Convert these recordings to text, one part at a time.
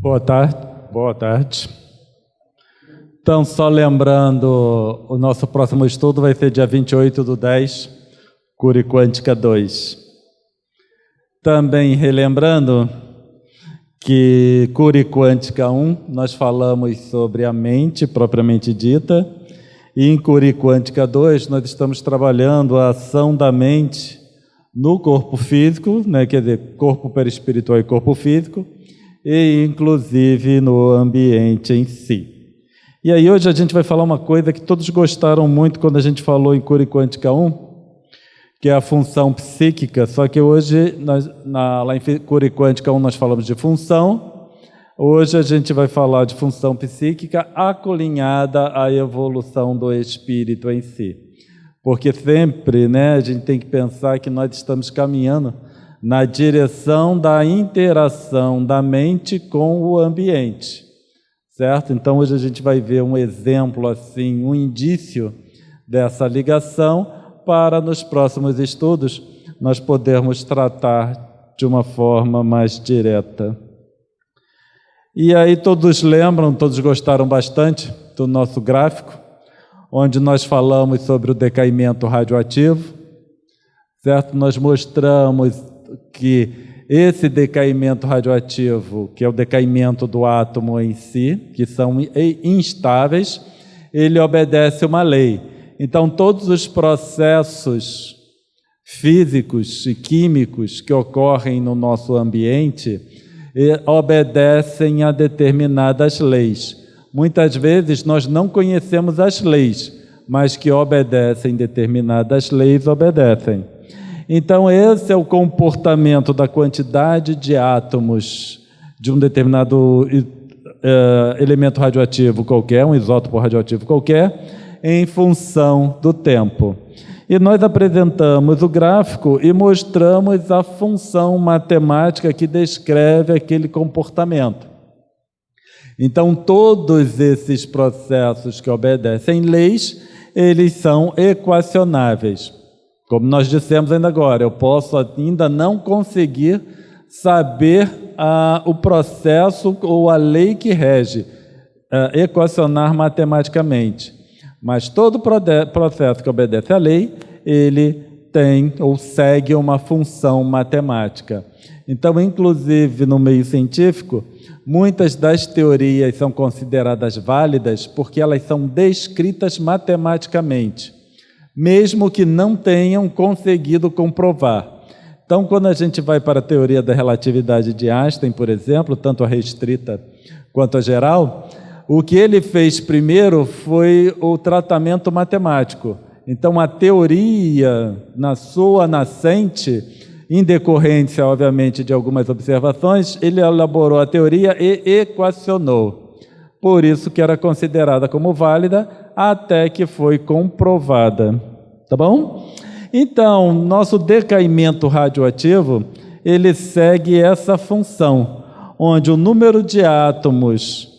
Boa tarde. Boa tarde. Então, só lembrando, o nosso próximo estudo vai ser dia 28/10, Cura e Quântica 2. Também relembrando que Cura e Quântica 1, nós falamos sobre a mente propriamente dita, e em Cura e Quântica 2, nós estamos trabalhando a ação da mente no corpo físico, né? Quer dizer, corpo perispiritual e corpo físico, e inclusive no ambiente em si. E aí hoje a gente vai falar uma coisa que todos gostaram muito quando a gente falou em Cura e Quântica 1, que é a função psíquica, só que hoje, lá em Cura e Quântica 1 nós falamos de função, hoje a gente vai falar de função psíquica acolinhada à evolução do espírito em si. Porque sempre, né, a gente tem que pensar que nós estamos caminhando na direção da interação da mente com o ambiente, certo? Então hoje a gente vai ver um exemplo assim, um indício dessa ligação, para nos próximos estudos nós podermos tratar de uma forma mais direta. E aí todos lembram, todos gostaram bastante do nosso gráfico, onde nós falamos sobre o decaimento radioativo, certo? Nós mostramos que esse decaimento radioativo, que é o decaimento do átomo em si, que são instáveis, ele obedece uma lei. Então, todos os processos físicos e químicos que ocorrem no nosso ambiente obedecem a determinadas leis. Muitas vezes nós não conhecemos as leis, mas que obedecem determinadas leis, obedecem. Então, esse é o comportamento da quantidade de átomos de um determinado elemento radioativo qualquer, um isótopo radioativo qualquer, em função do tempo. E nós apresentamos o gráfico e mostramos a função matemática que descreve aquele comportamento. Então, todos esses processos que obedecem leis, eles são equacionáveis. Como nós dissemos ainda agora, eu posso ainda não conseguir saber o processo ou a lei que rege, equacionar matematicamente. Mas todo processo que obedece à lei, ele tem ou segue uma função matemática. Então, inclusive no meio científico, muitas das teorias são consideradas válidas porque elas são descritas matematicamente, mesmo que não tenham conseguido comprovar. Então, quando a gente vai para a teoria da relatividade de Einstein, por exemplo, tanto a restrita quanto a geral, o que ele fez primeiro foi o tratamento matemático. Então, a teoria, na sua nascente, em decorrência, obviamente, de algumas observações, ele elaborou a teoria e equacionou. Por isso que era considerada como válida, até que foi comprovada. Tá bom? Então, nosso decaimento radioativo, ele segue essa função, onde o número de átomos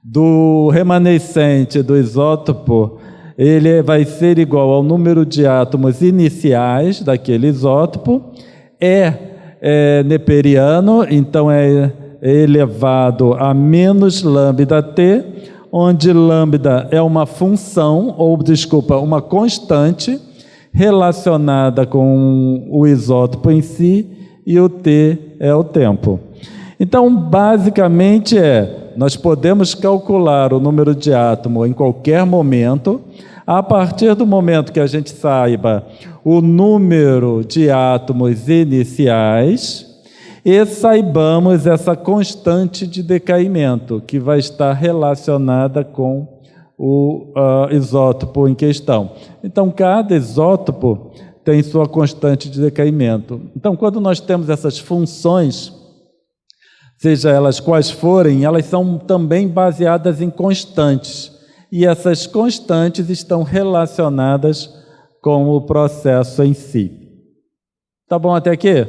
do remanescente do isótopo, ele vai ser igual ao número de átomos iniciais daquele isótopo, é neperiano, então é elevado a menos lambda t, onde lambda é uma função, uma constante relacionada com o isótopo em si, e o t é o tempo. Então, basicamente nós podemos calcular o número de átomos em qualquer momento, a partir do momento que a gente saiba o número de átomos iniciais e saibamos essa constante de decaimento, que vai estar relacionada com o isótopo em questão. Então, cada isótopo tem sua constante de decaimento. Então, quando nós temos essas funções, seja elas quais forem, elas são também baseadas em constantes. E essas constantes estão relacionadas com o processo em si. Tá bom até aqui?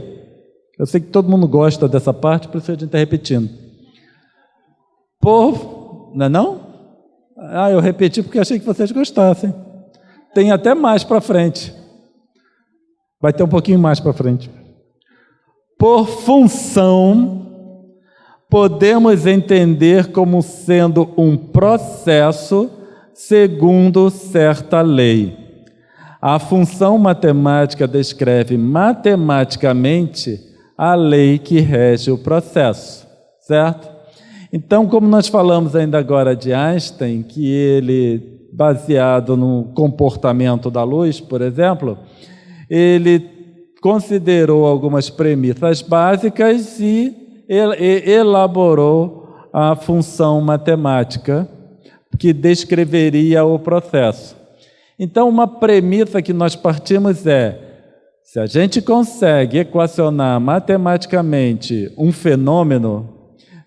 Eu sei que todo mundo gosta dessa parte, por isso a gente está repetindo. Não é não? Eu repeti porque achei que vocês gostassem. Tem até mais para frente. Vai ter um pouquinho mais para frente. Por função podemos entender como sendo um processo segundo certa lei. A função matemática descreve matematicamente a lei que rege o processo, certo? Então, como nós falamos ainda agora de Einstein, que ele, baseado no comportamento da luz, por exemplo, ele considerou algumas premissas básicas e elaborou a função matemática que descreveria o processo. Então, uma premissa que nós partimos é: se a gente consegue equacionar matematicamente um fenômeno,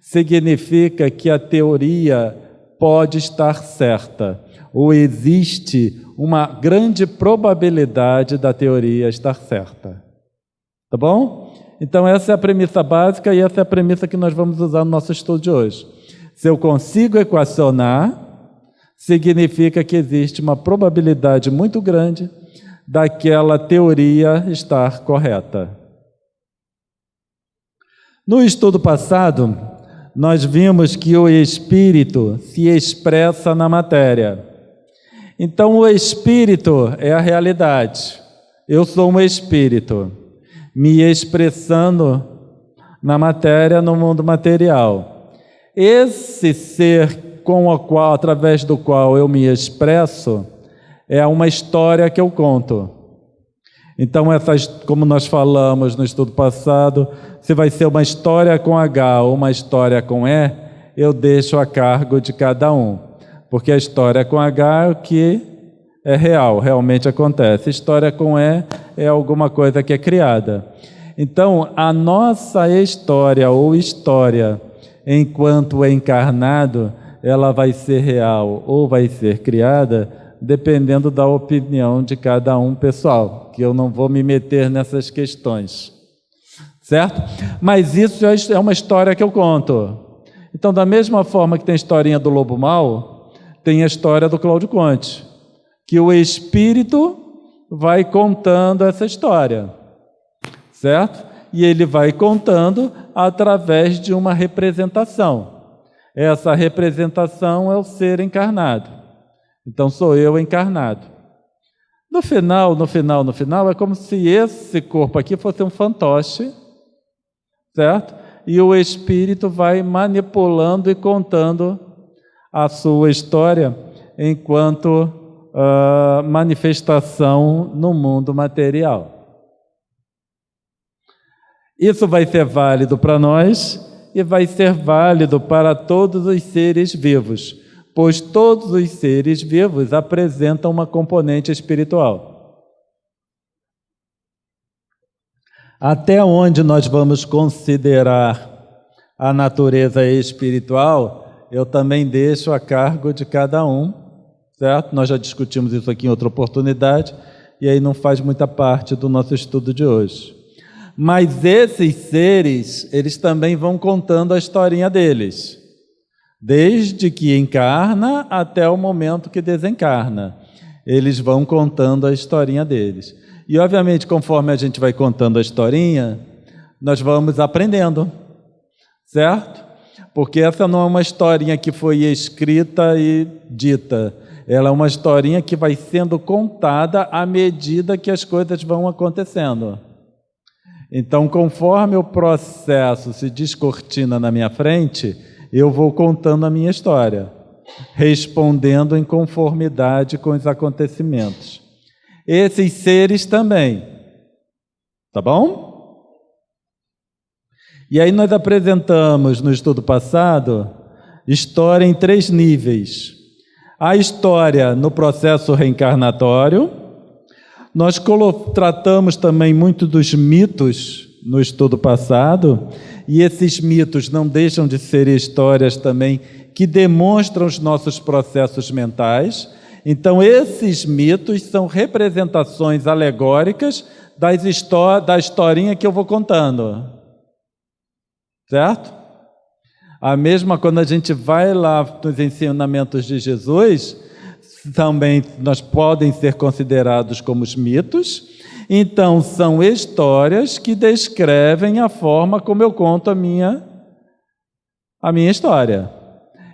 significa que a teoria pode estar certa, ou existe uma grande probabilidade da teoria estar certa. Tá bom? Então essa é a premissa básica e essa é a premissa que nós vamos usar no nosso estudo de hoje. Se eu consigo equacionar, significa que existe uma probabilidade muito grande daquela teoria estar correta. No estudo passado, nós vimos que o espírito se expressa na matéria. Então, o espírito é a realidade. Eu sou um espírito, me expressando na matéria, no mundo material. Esse ser através do qual eu me expresso é uma história que eu conto. Então, como nós falamos no estudo passado, se vai ser uma história com H ou uma história com E, eu deixo a cargo de cada um. Porque a história com H é o que é real, realmente acontece. História com E é alguma coisa que é criada. Então, a nossa história ou história, enquanto encarnado, ela vai ser real ou vai ser criada, dependendo da opinião de cada um pessoal, que eu não vou me meter nessas questões. Certo? Mas isso é uma história que eu conto. Então, da mesma forma que tem a historinha do Lobo Mau, tem a história do Cláudio Conte, que o espírito vai contando essa história, certo? E ele vai contando através de uma representação. Essa representação é o ser encarnado. Então, sou eu encarnado. No final, é como se esse corpo aqui fosse um fantoche, certo? E o espírito vai manipulando e contando a sua história enquanto manifestação no mundo material. Isso vai ser válido para nós e vai ser válido para todos os seres vivos, pois todos os seres vivos apresentam uma componente espiritual. Até onde nós vamos considerar a natureza espiritual, eu também deixo a cargo de cada um, certo? Nós já discutimos isso aqui em outra oportunidade, e aí não faz muita parte do nosso estudo de hoje. Mas esses seres, eles também vão contando a historinha deles, desde que encarna até o momento que desencarna. Eles vão contando a historinha deles. E, obviamente, conforme a gente vai contando a historinha, nós vamos aprendendo, certo? Porque essa não é uma historinha que foi escrita e dita. Ela é uma historinha que vai sendo contada à medida que as coisas vão acontecendo. Então, conforme o processo se descortina na minha frente, eu vou contando a minha história, respondendo em conformidade com os acontecimentos. Esses seres também. Tá bom? E aí nós apresentamos no estudo passado história em 3 níveis. A história no processo reencarnatório. Nós tratamos também muito dos mitos no estudo passado, e esses mitos não deixam de ser histórias também que demonstram os nossos processos mentais. Então, esses mitos são representações alegóricas da historinha que eu vou contando. Certo? A mesma quando a gente vai lá nos ensinamentos de Jesus, também nós podem ser considerados como os mitos. Então, são histórias que descrevem a forma como eu conto a minha a minha história.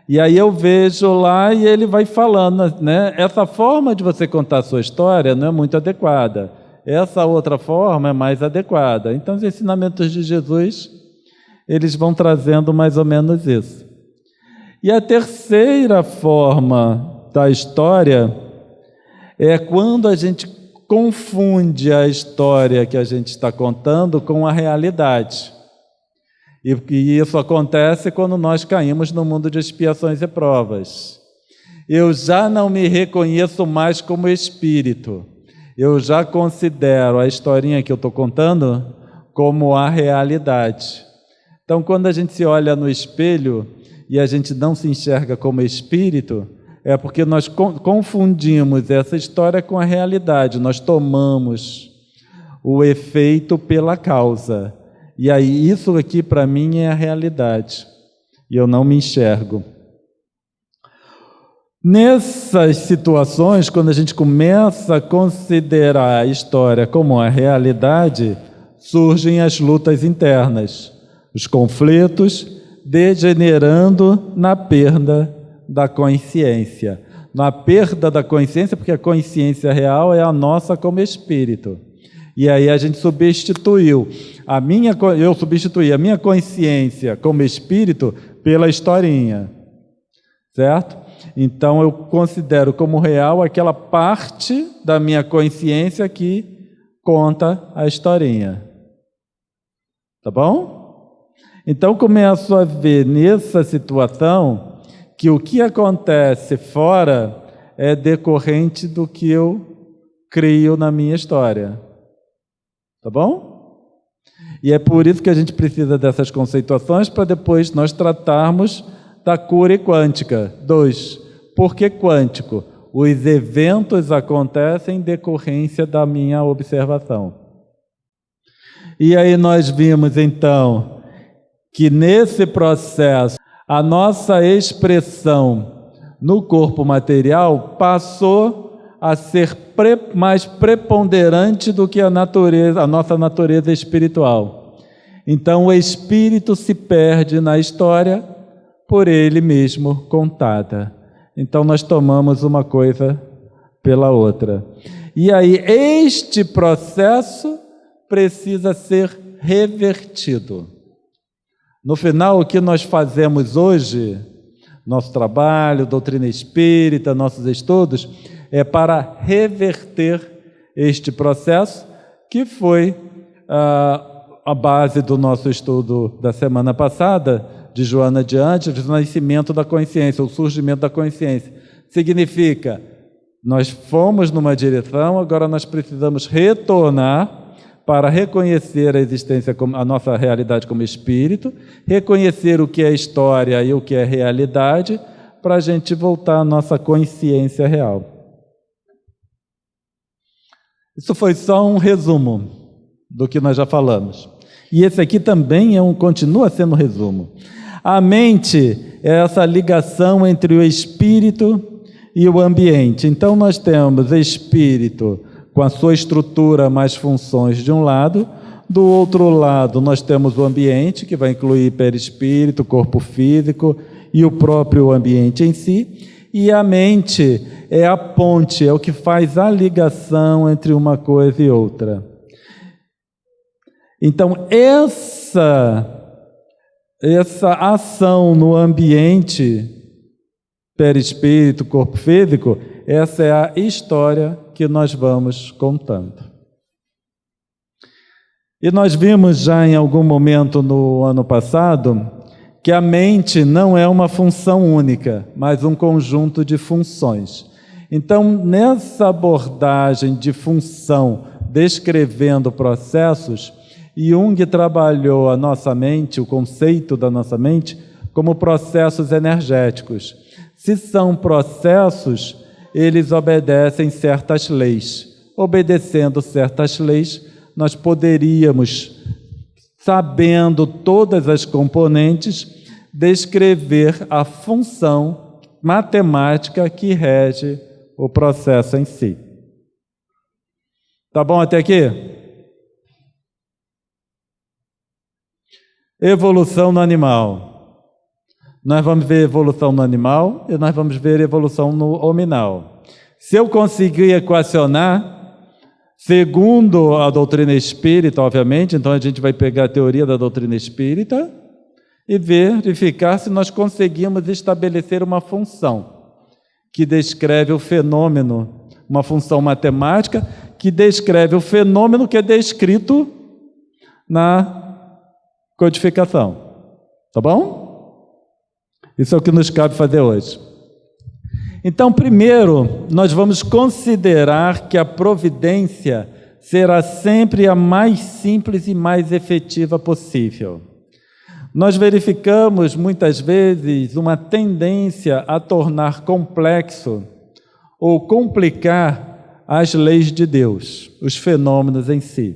E aí eu vejo lá e ele vai falando, né? Essa forma de você contar a sua história não é muito adequada. Essa outra forma é mais adequada. Então, os ensinamentos de Jesus, eles vão trazendo mais ou menos isso. E a terceira forma da história é quando a gente confunde a história que a gente está contando com a realidade. E isso acontece quando nós caímos no mundo de expiações e provas. Eu já não me reconheço mais como espírito. Eu já considero a historinha que eu estou contando como a realidade. Então, quando a gente se olha no espelho e a gente não se enxerga como espírito, é porque nós confundimos essa história com a realidade. Nós tomamos o efeito pela causa. E aí, isso aqui para mim é a realidade. E eu não me enxergo. Nessas situações, quando a gente começa a considerar a história como a realidade, surgem as lutas internas, os conflitos, degenerando na perda da consciência. Na perda da consciência, porque a consciência real é a nossa como espírito. E aí a gente substituiu eu substituí a minha consciência como espírito pela historinha, certo? Então eu considero como real aquela parte da minha consciência que conta a historinha. Tá bom? Então começo a ver nessa situação que o que acontece fora é decorrente do que eu crio na minha história. Tá bom? E é por isso que a gente precisa dessas conceituações para depois nós tratarmos da cura quântica. 2. Por que quântico? Os eventos acontecem em decorrência da minha observação. E aí nós vimos então que nesse processo a nossa expressão no corpo material passou a ser mais preponderante do que a nossa natureza espiritual. Então o espírito se perde na história por ele mesmo contada. Então nós tomamos uma coisa pela outra. E aí este processo precisa ser revertido. No final, o que nós fazemos hoje, nosso trabalho, doutrina espírita, nossos estudos, é para reverter este processo que foi a base do nosso estudo da semana passada, de Joana de Ângeles, do nascimento da consciência, o surgimento da consciência. Significa, nós fomos numa direção, agora nós precisamos retornar para reconhecer a existência, a nossa realidade como espírito, reconhecer o que é história e o que é realidade, para a gente voltar à nossa consciência real. Isso foi só um resumo do que nós já falamos. E esse aqui também continua sendo um resumo. A mente é essa ligação entre o espírito e o ambiente. Então nós temos espírito com a sua estrutura mais funções de um lado, do outro lado nós temos o ambiente, que vai incluir perispírito, corpo físico e o próprio ambiente em si, e a mente é a ponte, é o que faz a ligação entre uma coisa e outra. Então essa ação no ambiente, perispírito, corpo físico, essa é a história que nós vamos contando. E nós vimos já em algum momento no ano passado que a mente não é uma função única, mas um conjunto de funções. Então, nessa abordagem de função, descrevendo processos, Jung trabalhou a nossa mente, o conceito da nossa mente, como processos energéticos. Se são processos, eles obedecem certas leis. Obedecendo certas leis, nós poderíamos, sabendo todas as componentes, descrever a função matemática que rege o processo em si. Tá bom até aqui? Evolução no animal. nós vamos ver evolução no animal e nós vamos ver evolução no hominal. Se eu conseguir equacionar, segundo a doutrina espírita, obviamente, então a gente vai pegar a teoria da doutrina espírita e verificar se nós conseguimos estabelecer uma função que descreve o fenômeno, uma função matemática que descreve o fenômeno que é descrito na codificação. Tá bom? Isso é o que nos cabe fazer hoje. Então, primeiro, nós vamos considerar que a providência será sempre a mais simples e mais efetiva possível. Nós verificamos, muitas vezes, uma tendência a tornar complexo ou complicar as leis de Deus, os fenômenos em si.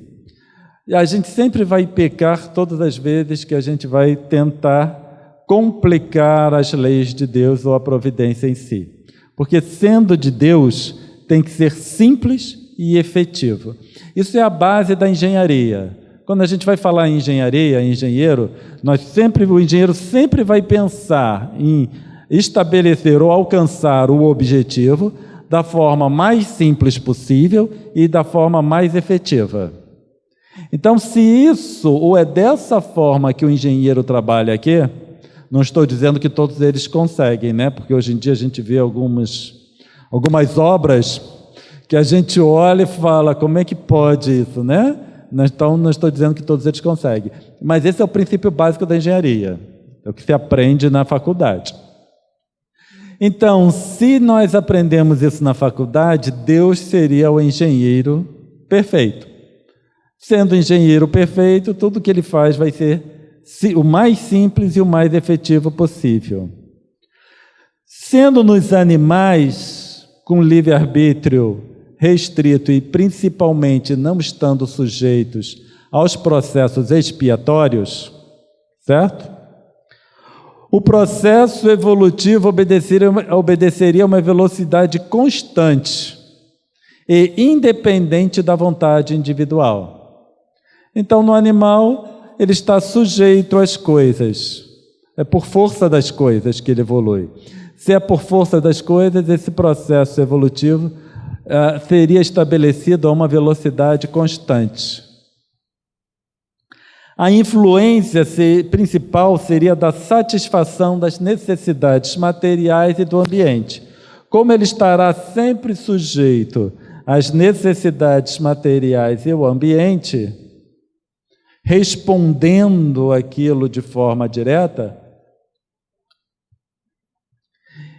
E a gente sempre vai pecar todas as vezes que a gente vai tentar complicar as leis de Deus ou a providência em si. Porque sendo de Deus, tem que ser simples e efetivo. Isso é a base da engenharia. Quando a gente vai falar em engenharia, engenheiro, o engenheiro sempre vai pensar em estabelecer ou alcançar o objetivo da forma mais simples possível e da forma mais efetiva. Então, se isso, ou é dessa forma que o engenheiro trabalha aqui, não estou dizendo que todos eles conseguem, né? Porque hoje em dia a gente vê algumas obras que a gente olha e fala, como é que pode isso, né? Então, não estou dizendo que todos eles conseguem. Mas esse é o princípio básico da engenharia, é o que se aprende na faculdade. Então, se nós aprendemos isso na faculdade, Deus seria o engenheiro perfeito. Sendo engenheiro perfeito, tudo que ele faz vai ser o mais simples e o mais efetivo possível. Sendo nos animais com livre-arbítrio restrito e principalmente não estando sujeitos aos processos expiatórios, certo? O processo evolutivo obedeceria a uma velocidade constante e independente da vontade individual. Então, no animal, ele está sujeito às coisas. É por força das coisas que ele evolui. Se é por força das coisas, esse processo evolutivo seria estabelecido a uma velocidade constante. A influência principal seria da satisfação das necessidades materiais e do ambiente. Como ele estará sempre sujeito às necessidades materiais e ao ambiente, respondendo aquilo de forma direta,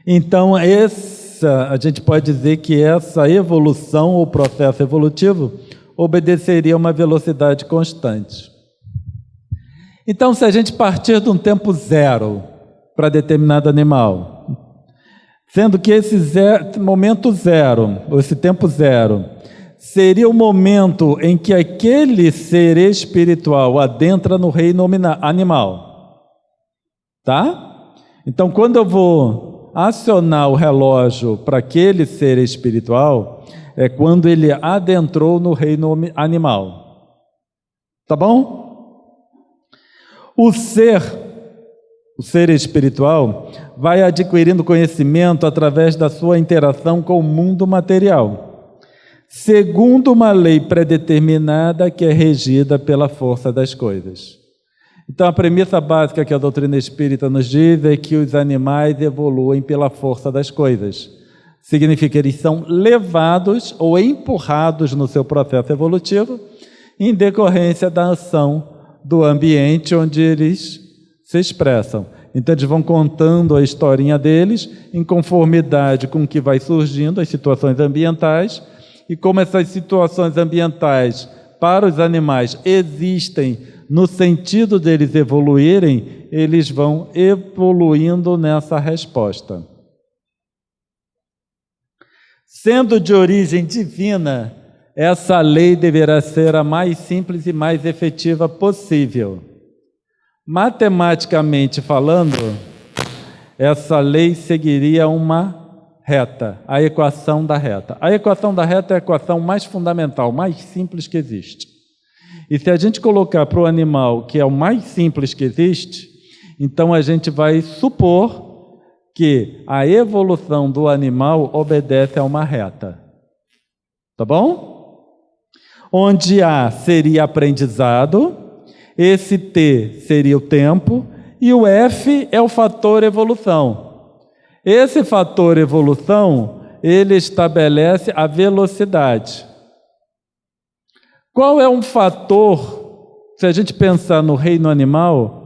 então a gente pode dizer que essa evolução ou processo evolutivo obedeceria a uma velocidade constante. Então, se a gente partir de um tempo zero para determinado animal, sendo que esse momento zero, ou esse tempo zero, seria o momento em que aquele ser espiritual adentra no reino animal. Tá? Então, quando eu vou acionar o relógio para aquele ser espiritual, é quando ele adentrou no reino animal. Tá bom? O ser espiritual vai adquirindo conhecimento através da sua interação com o mundo material, segundo uma lei predeterminada que é regida pela força das coisas. Então, a premissa básica que a doutrina espírita nos diz é que os animais evoluem pela força das coisas. Significa que eles são levados ou empurrados no seu processo evolutivo em decorrência da ação do ambiente onde eles se expressam. Então, eles vão contando a historinha deles em conformidade com o que vai surgindo, as situações ambientais, e como essas situações ambientais para os animais existem no sentido deles evoluírem, eles vão evoluindo nessa resposta. Sendo de origem divina, essa lei deverá ser a mais simples e mais efetiva possível. Matematicamente falando, essa lei seguiria uma reta, a equação da reta. A equação da reta é a equação mais fundamental, mais simples que existe. E se a gente colocar para o animal, que é o mais simples que existe, Então a gente vai supor que a evolução do animal obedece a uma reta. Tá bom? Onde A seria aprendizado, esse T seria o tempo, e o F é o fator evolução. Esse fator evolução, ele estabelece a velocidade. Qual é um fator, se a gente pensar no reino animal,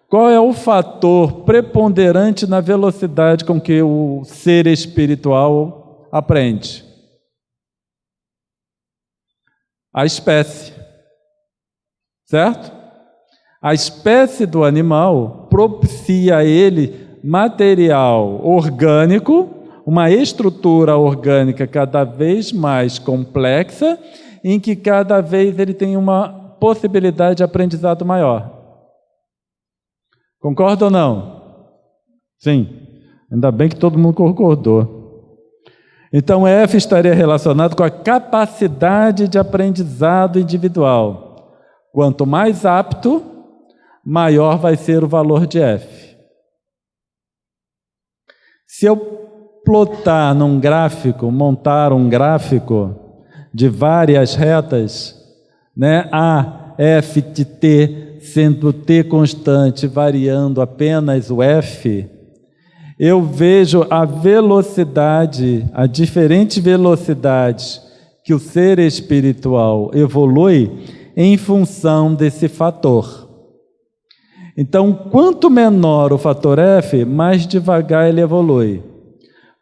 qual é o fator preponderante na velocidade com que o ser espiritual aprende? A espécie. Certo? A espécie do animal propicia a ele material orgânico, uma estrutura orgânica cada vez mais complexa, em que cada vez ele tem uma possibilidade de aprendizado maior. Concorda ou não? Sim. Ainda bem que todo mundo concordou. Então, F estaria relacionado com a capacidade de aprendizado individual. Quanto mais apto, maior vai ser o valor de F. Se eu plotar num gráfico, montar um gráfico de várias retas, né, A, F de T, sendo T constante, variando apenas o F, eu vejo a velocidade, a diferentes velocidades que o ser espiritual evolui em função desse fator. Então, quanto menor o fator F, mais devagar ele evolui.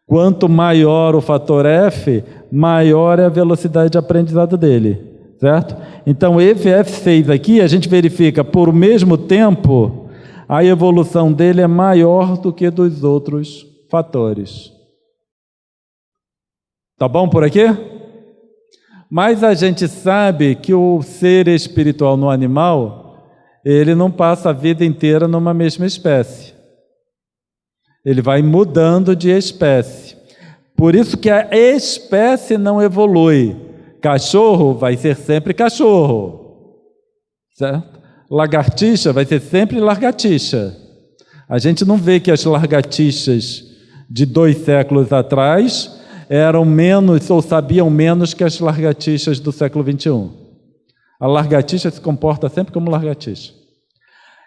Quanto maior o fator F, maior é a velocidade de aprendizado dele, certo? Então, esse F6 aqui, a gente verifica, por mesmo tempo, a evolução dele é maior do que dos outros fatores. Tá bom por aqui? Mas a gente sabe que o ser espiritual no animal, ele não passa a vida inteira numa mesma espécie. Ele vai mudando de espécie. Por isso que a espécie não evolui. Cachorro vai ser sempre cachorro, certo? Lagartixa vai ser sempre lagartixa. A gente não vê que as lagartixas de 2 séculos atrás eram menos ou sabiam menos que as lagartixas do século XXI. A lagartixa se comporta sempre como lagartixa.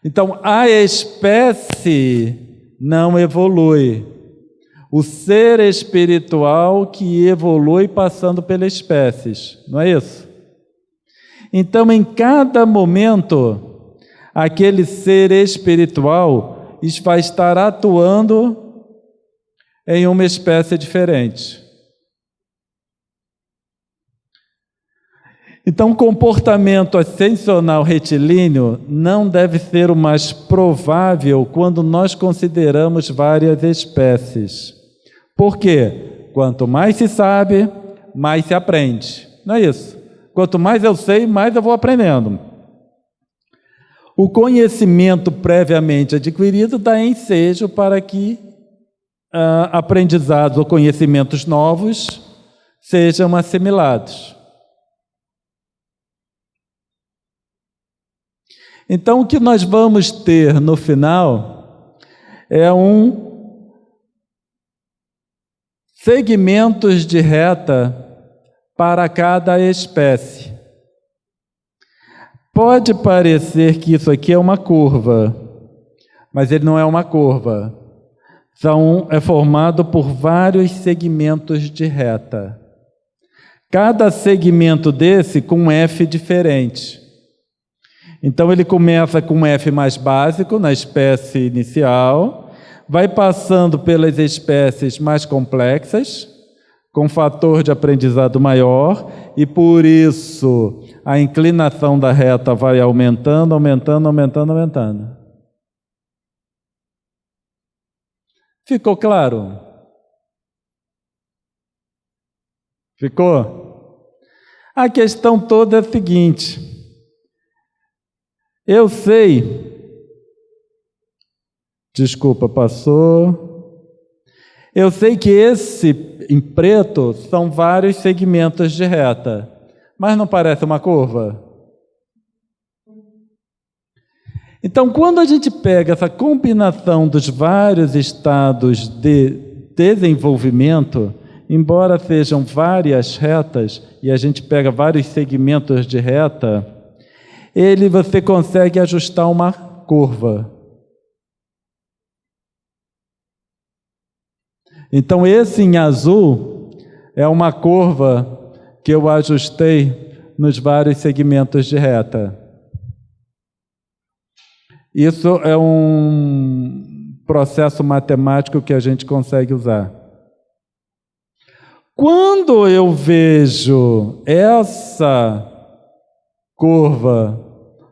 Então, a espécie não evolui. O ser espiritual que evolui passando pelas espécies, não é isso? Então, em cada momento, aquele ser espiritual vai estar atuando em uma espécie diferente. Então, o comportamento ascensional retilíneo não deve ser o mais provável quando nós consideramos várias espécies. Por quê? Quanto mais se sabe, mais se aprende. Não é isso? Quanto mais eu sei, mais eu vou aprendendo. O conhecimento previamente adquirido dá ensejo para que aprendizados ou conhecimentos novos sejam assimilados. Então, o que nós vamos ter no final é segmentos de reta para cada espécie. Pode parecer que isso aqui é uma curva, mas ele não é uma curva. É formado por vários segmentos de reta. Cada segmento desse com um F diferente. Então, ele começa com um F mais básico, na espécie inicial, vai passando pelas espécies mais complexas, com fator de aprendizado maior, e por isso a inclinação da reta vai aumentando, aumentando, aumentando, aumentando. Ficou claro? Ficou? A questão toda é a seguinte: eu sei, desculpa, passou. Eu sei que esse em preto são vários segmentos de reta, mas não parece uma curva? Então, quando a gente pega essa combinação dos vários estados de desenvolvimento, embora sejam várias retas, e a gente pega vários segmentos de reta, você consegue ajustar uma curva. Então, esse em azul é uma curva que eu ajustei nos vários segmentos de reta. Isso é um processo matemático que a gente consegue usar. Quando eu vejo essa curva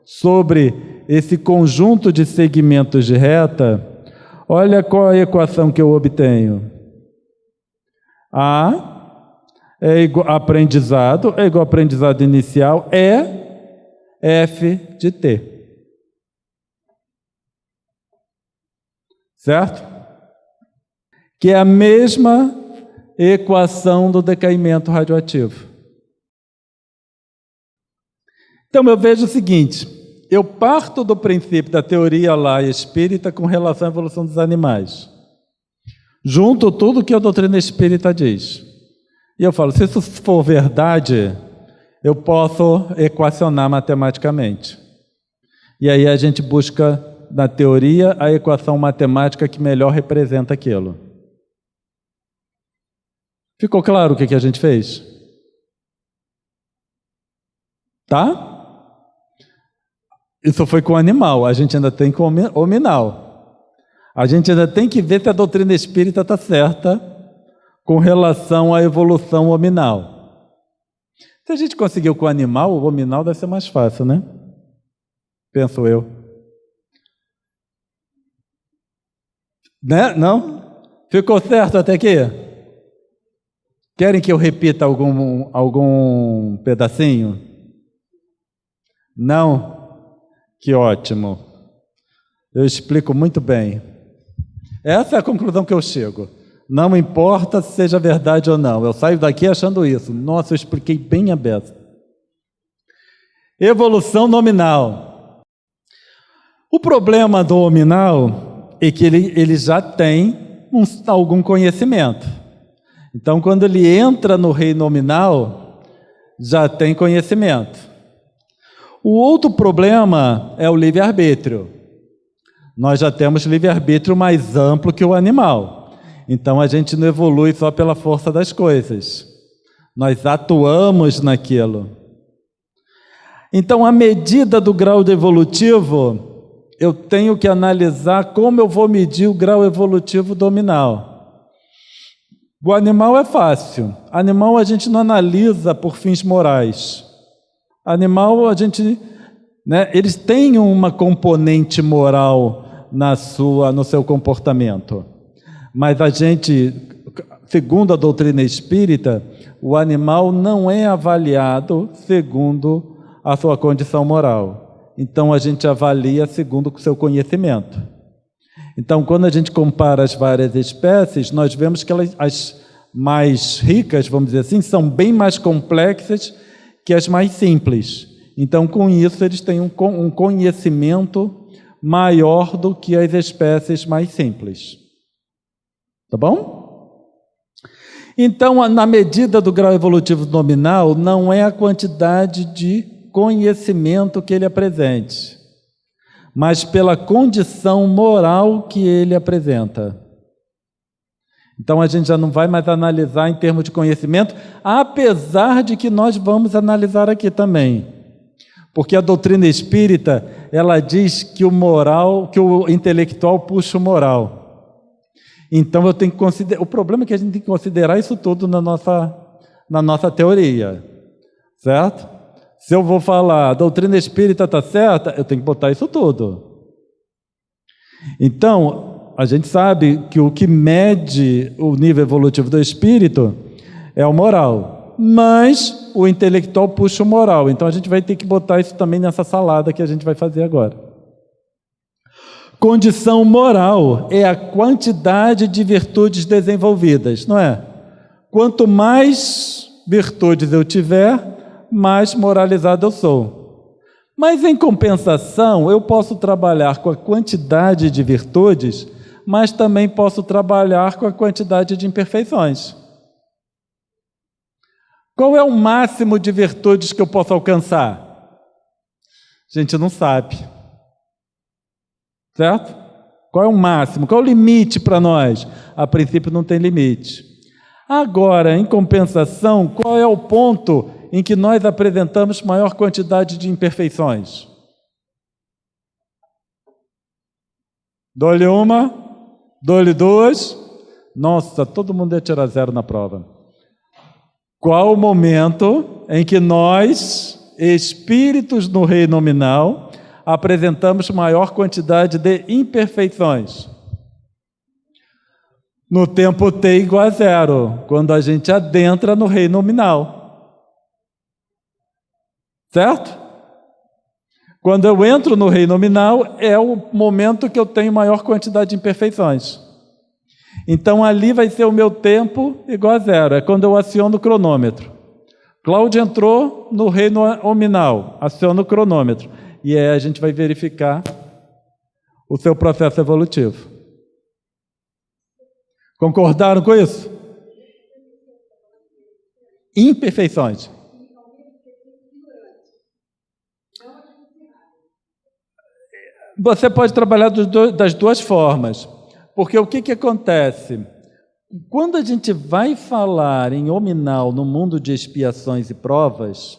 sobre esse conjunto de segmentos de reta, olha qual a equação que eu obtenho. A é igual aprendizado, é igual aprendizado inicial, F de T. Certo? Que é a mesma equação do decaimento radioativo. Então eu vejo o seguinte, eu parto do princípio da teoria lá espírita com relação à evolução dos animais. Junto tudo que a doutrina espírita diz. E eu falo, se isso for verdade, eu posso equacionar matematicamente. E aí a gente busca na teoria a equação matemática que melhor representa aquilo. Ficou claro o que a gente fez? Tá? Isso foi com o animal, a gente ainda tem com o hominal. A gente ainda tem que ver se a doutrina espírita está certa com relação à evolução hominal. Se a gente conseguiu com o animal, o hominal deve ser mais fácil, né? Penso eu. Né? Não? Ficou certo até aqui? Querem que eu repita algum pedacinho? Não? Que ótimo. Eu explico muito bem. Essa é a conclusão que eu chego. Não importa se seja verdade ou não. Eu saio daqui achando isso. Nossa, eu expliquei bem a beça. Evolução nominal. O problema do nominal é que ele já tem algum conhecimento. Então, quando ele entra no reino nominal, já tem conhecimento. O outro problema é o livre-arbítrio. Nós já temos livre-arbítrio mais amplo que o animal. Então, a gente não evolui só pela força das coisas. Nós atuamos naquilo. Então, à medida do grau de evolutivo, eu tenho que analisar como eu vou medir o grau evolutivo nominal. O animal é fácil. Animal a gente não analisa por fins morais. Animal a gente, né, eles têm uma componente moral no seu comportamento. Mas a gente, segundo a doutrina espírita, o animal não é avaliado segundo a sua condição moral. Então, a gente avalia segundo o seu conhecimento. Então, quando a gente compara as várias espécies, nós vemos que as mais ricas, vamos dizer assim, são bem mais complexas que as mais simples. Então, com isso, eles têm um conhecimento maior do que as espécies mais simples. Tá bom? Então, na medida do grau evolutivo nominal, não é a quantidade de conhecimento que ele apresente, mas pela condição moral que ele apresenta. Então a gente já não vai mais analisar em termos de conhecimento, apesar de que nós vamos analisar aqui também. Porque a doutrina espírita, ela diz que o intelectual puxa o moral. Então eu tenho que considerar, o problema é que a gente tem que considerar isso tudo na nossa teoria, certo? Se eu vou falar, a doutrina espírita está certa, eu tenho que botar isso tudo. Então, a gente sabe que o que mede o nível evolutivo do espírito é o moral, mas o intelectual puxa o moral. Então, a gente vai ter que botar isso também nessa salada que a gente vai fazer agora. Condição moral é a quantidade de virtudes desenvolvidas, não é? Quanto mais virtudes eu tiver, mais moralizado eu sou. Mas, em compensação, eu posso trabalhar com a quantidade de virtudes, mas também posso trabalhar com a quantidade de imperfeições. Qual é o máximo de virtudes que eu posso alcançar? A gente não sabe. Certo? Qual é o máximo? Qual é o limite para nós? A princípio não tem limite. Agora, em compensação, qual é o ponto em que nós apresentamos maior quantidade de imperfeições? Dou-lhe uma, dou-lhe duas. Nossa, todo mundo ia tirar 0 na prova. Qual o momento em que nós, espíritos no reino nominal, apresentamos maior quantidade de imperfeições? No tempo t igual a 0, quando a gente adentra no reino nominal. Certo? Quando eu entro no reino nominal, é o momento que eu tenho maior quantidade de imperfeições. Então, ali vai ser o meu tempo igual a 0. É quando eu aciono o cronômetro. Cláudio entrou no reino nominal, aciona o cronômetro. E aí a gente vai verificar o seu processo evolutivo. Concordaram com isso? Imperfeições. Você pode trabalhar das duas formas, porque o que acontece? Quando a gente vai falar em nominal no mundo de expiações e provas,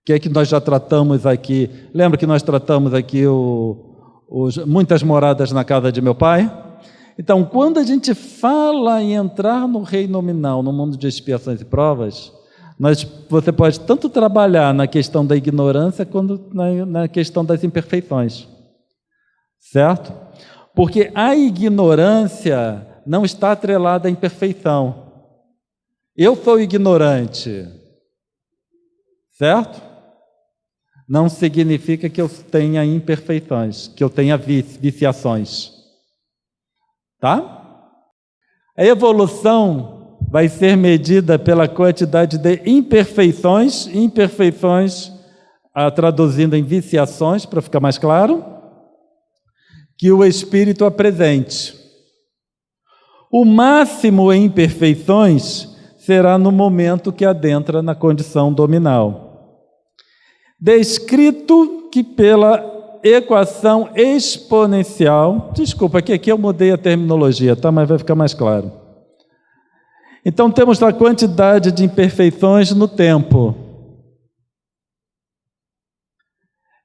que é que nós já tratamos aqui, lembra que nós tratamos aqui muitas moradas na casa de meu pai? Então, quando a gente fala em entrar no reino nominal no mundo de expiações e provas, você pode tanto trabalhar na questão da ignorância quanto na questão das imperfeições. Certo? Porque a ignorância não está atrelada à imperfeição. Eu sou ignorante, certo? Não significa que eu tenha imperfeições, que eu tenha viciações. Tá? A evolução vai ser medida pela quantidade de imperfeições, traduzindo em viciações, para ficar mais claro, que o espírito apresente. O máximo em imperfeições será no momento que adentra na condição dominal. Descrito que pela equação exponencial, desculpa, que aqui eu mudei a terminologia, tá? Mas vai ficar mais claro. Então temos a quantidade de imperfeições no tempo.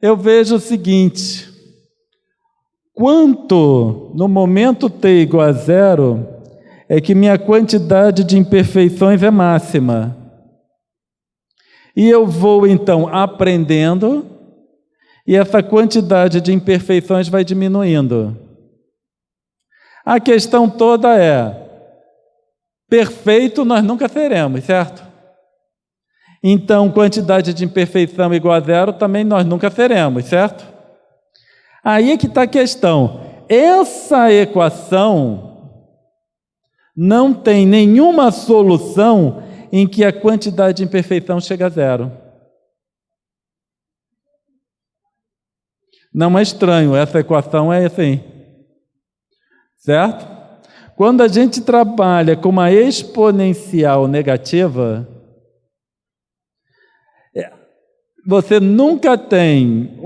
Eu vejo o seguinte: quanto no momento t igual a 0 é que minha quantidade de imperfeições é máxima. E eu vou então aprendendo e essa quantidade de imperfeições vai diminuindo. A questão toda é: perfeito nós nunca seremos, certo? Então, quantidade de imperfeição igual a 0 também nós nunca seremos, certo? Aí é que está a questão. Essa equação não tem nenhuma solução em que a quantidade de imperfeição chega a 0. Não é estranho, essa equação é assim. Certo? Quando a gente trabalha com uma exponencial negativa, você nunca tem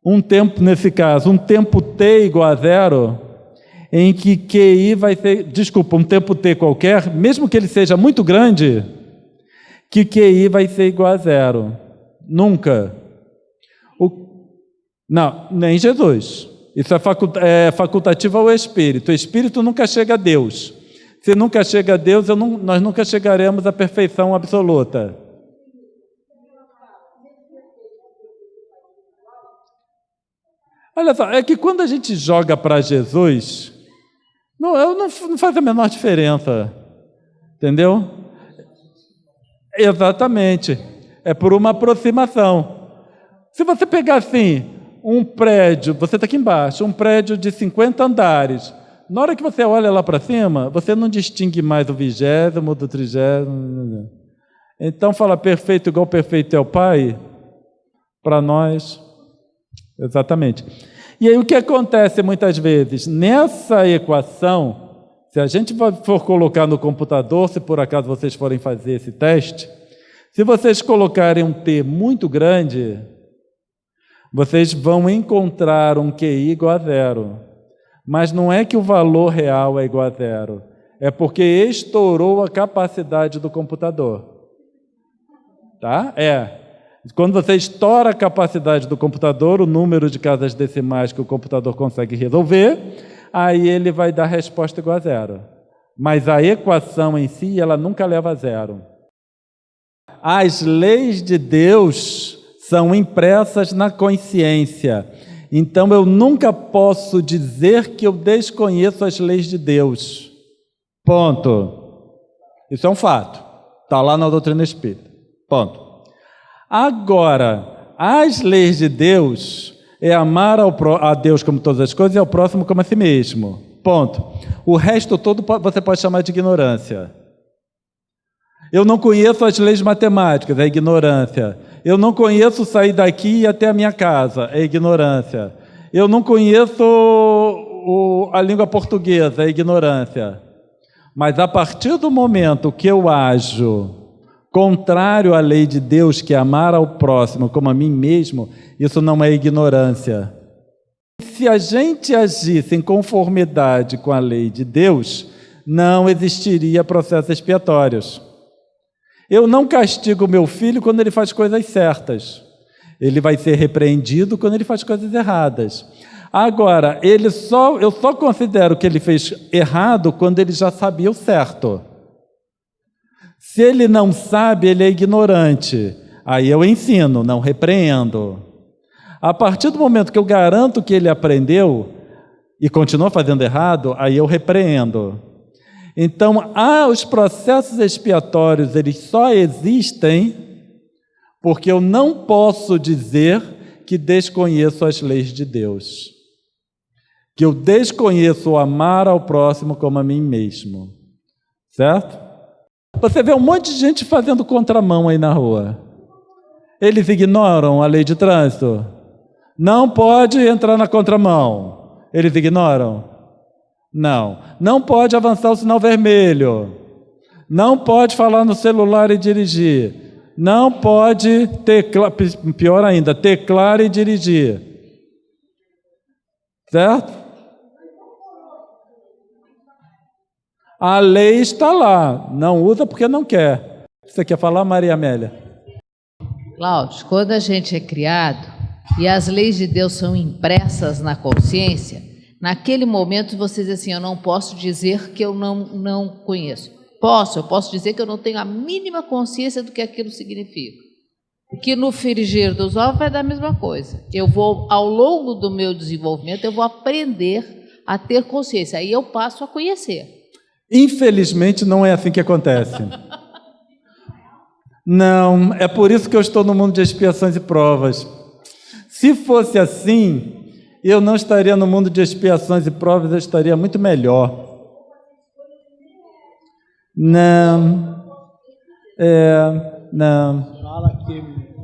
um tempo, nesse caso, um tempo t igual a 0, em que QI vai ser, um tempo t qualquer, mesmo que ele seja muito grande, que QI vai ser igual a 0. Nunca. Não, nem Jesus. Isso é facultativo ao Espírito. O Espírito nunca chega a Deus. Se nunca chega a Deus, nós nunca chegaremos à perfeição absoluta. Olha só, é que quando a gente joga para Jesus, não faz a menor diferença. Entendeu? Exatamente. É por uma aproximação. Se você pegar assim, um prédio, você está aqui embaixo, um prédio de 50 andares. Na hora que você olha lá para cima, você não distingue mais o 20º do 30º. Então fala perfeito igual perfeito é o Pai. Para nós, exatamente. E aí o que acontece muitas vezes? Nessa equação, se a gente for colocar no computador, se por acaso vocês forem fazer esse teste, se vocês colocarem um T muito grande, vocês vão encontrar um QI igual a 0. Mas não é que o valor real é igual a 0. É porque estourou a capacidade do computador. Tá? Quando você estoura a capacidade do computador, o número de casas decimais que o computador consegue resolver, aí ele vai dar resposta igual a 0. Mas a equação em si, ela nunca leva a 0. As leis de Deus são impressas na consciência. Então eu nunca posso dizer que eu desconheço as leis de Deus. Ponto. Isso é um fato. Está lá na doutrina espírita. Ponto. Agora, as leis de Deus é amar a Deus como todas as coisas e ao próximo como a si mesmo. Ponto. O resto todo você pode chamar de ignorância. Eu não conheço as leis matemáticas, é ignorância. Eu não conheço sair daqui e ir até a minha casa, é ignorância. Eu não conheço a língua portuguesa, é ignorância. Mas a partir do momento que eu ajo contrário à lei de Deus, que é amar ao próximo como a mim mesmo, isso não é ignorância. Se a gente agisse em conformidade com a lei de Deus, não existiria processos expiatórios. Eu não castigo meu filho quando ele faz coisas certas. Ele vai ser repreendido quando ele faz coisas erradas. Agora, eu só considero que ele fez errado quando ele já sabia o certo. Se ele não sabe, ele é ignorante. Aí eu ensino, não repreendo. A partir do momento que eu garanto que ele aprendeu e continua fazendo errado, aí eu repreendo. Então, os processos expiatórios, eles só existem porque eu não posso dizer que desconheço as leis de Deus. Que eu desconheço o amar ao próximo como a mim mesmo. Certo? Você vê um monte de gente fazendo contramão aí na rua. Eles ignoram a lei de trânsito. Não pode entrar na contramão. Eles ignoram? Não. Não pode avançar o sinal vermelho. Não pode falar no celular e dirigir. Não pode pior ainda, teclar e dirigir. Certo? A lei está lá. Não usa porque não quer. Você quer falar, Maria Amélia? Cláudio, quando a gente é criado e as leis de Deus são impressas na consciência, naquele momento você diz assim, eu não posso dizer que eu não conheço. Eu posso dizer que eu não tenho a mínima consciência do que aquilo significa. Que no frigir dos ovos vai dar a mesma coisa. Eu vou, ao longo do meu desenvolvimento, eu vou aprender a ter consciência. Aí eu passo a conhecer. Infelizmente não é assim que acontece. Não, é por isso que eu estou no mundo de expiações e provas. Se fosse assim, eu não estaria no mundo de expiações e provas, eu estaria muito melhor. Não. Não.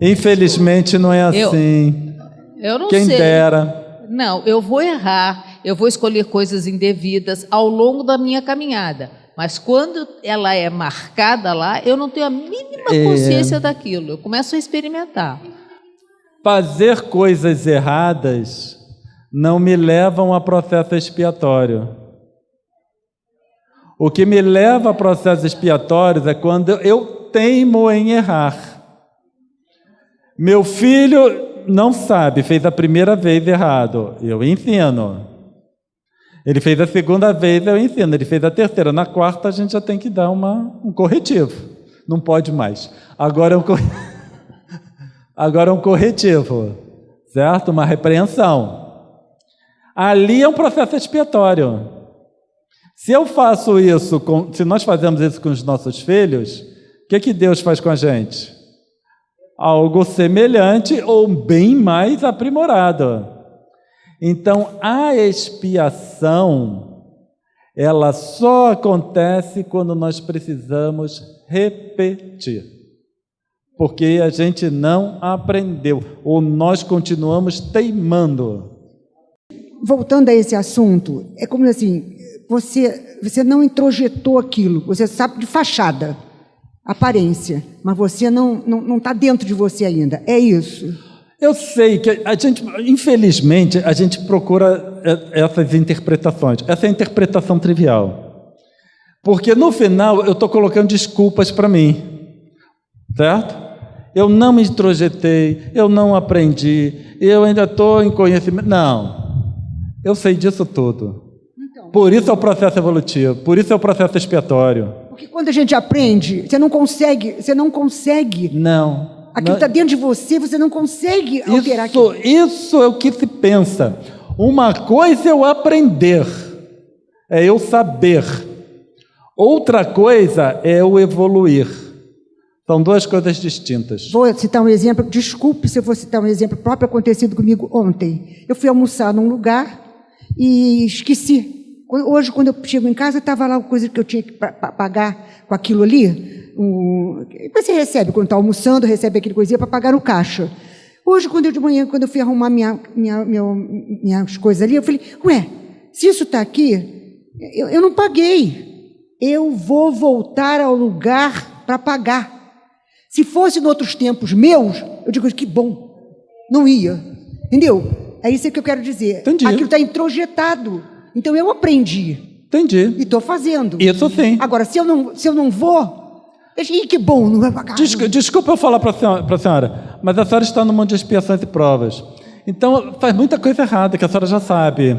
Infelizmente não é assim. Eu não sei. Quem dera. Não, eu vou errar, eu vou escolher coisas indevidas ao longo da minha caminhada. Mas quando ela é marcada lá, eu não tenho a mínima consciência daquilo. Eu começo a experimentar. Fazer coisas erradas não me levam a processo expiatório. O que me leva a processos expiatórios é quando eu teimo em errar. Meu filho não sabe, fez a primeira vez errado, eu ensino. Ele fez a segunda vez, eu ensino. Ele fez a terceira, na quarta a gente já tem que dar um corretivo. Não pode mais. Agora é um corretivo, certo? Uma repreensão. Ali é um processo expiatório. Se eu faço isso, se nós fazemos isso com os nossos filhos, o que Deus faz com a gente? Algo semelhante ou bem mais aprimorado. Então, a expiação, ela só acontece quando nós precisamos repetir. porque a gente não aprendeu, ou nós continuamos teimando. Voltando a esse assunto, é como assim, você não introjetou aquilo, você sabe de fachada, aparência, mas você não está dentro de você ainda, é isso. Eu sei que a gente, infelizmente, a gente procura essas interpretações, essa é a interpretação trivial, porque no final eu estou colocando desculpas para mim, certo? Eu não me introjetei, eu não aprendi, eu ainda estou em conhecimento, não. Eu sei disso tudo. Então, por isso é o processo evolutivo, por isso é o processo expiatório. Porque quando a gente aprende, você não consegue. Não. Aquilo está dentro de você, você não consegue alterar aquilo. Isso é o que se pensa. Uma coisa é eu aprender, é eu saber. Outra coisa é eu evoluir. São duas coisas distintas. Vou citar um exemplo, desculpe se eu vou citar um exemplo próprio acontecido comigo ontem. Eu fui almoçar num lugar e esqueci. Hoje, quando eu chego em casa, estava lá a coisa que eu tinha que pagar com aquilo ali. Você recebe, quando está almoçando, recebe aquele coisinha para pagar no caixa. Hoje, de manhã, quando eu fui arrumar minhas coisas ali, eu falei, ué, se isso está aqui, eu não paguei. Eu vou voltar ao lugar para pagar. Se fosse em outros tempos meus, eu digo, que bom, não ia. Entendeu? É isso que eu quero dizer. Entendi. Aquilo está introjetado. Então, eu aprendi. Entendi. E estou fazendo. Isso sim. Agora, se eu não vou, que bom, não vai pagar. Desculpa eu falar para a senhora, mas a senhora está no mundo de expiações e provas. Então, faz muita coisa errada, que a senhora já sabe.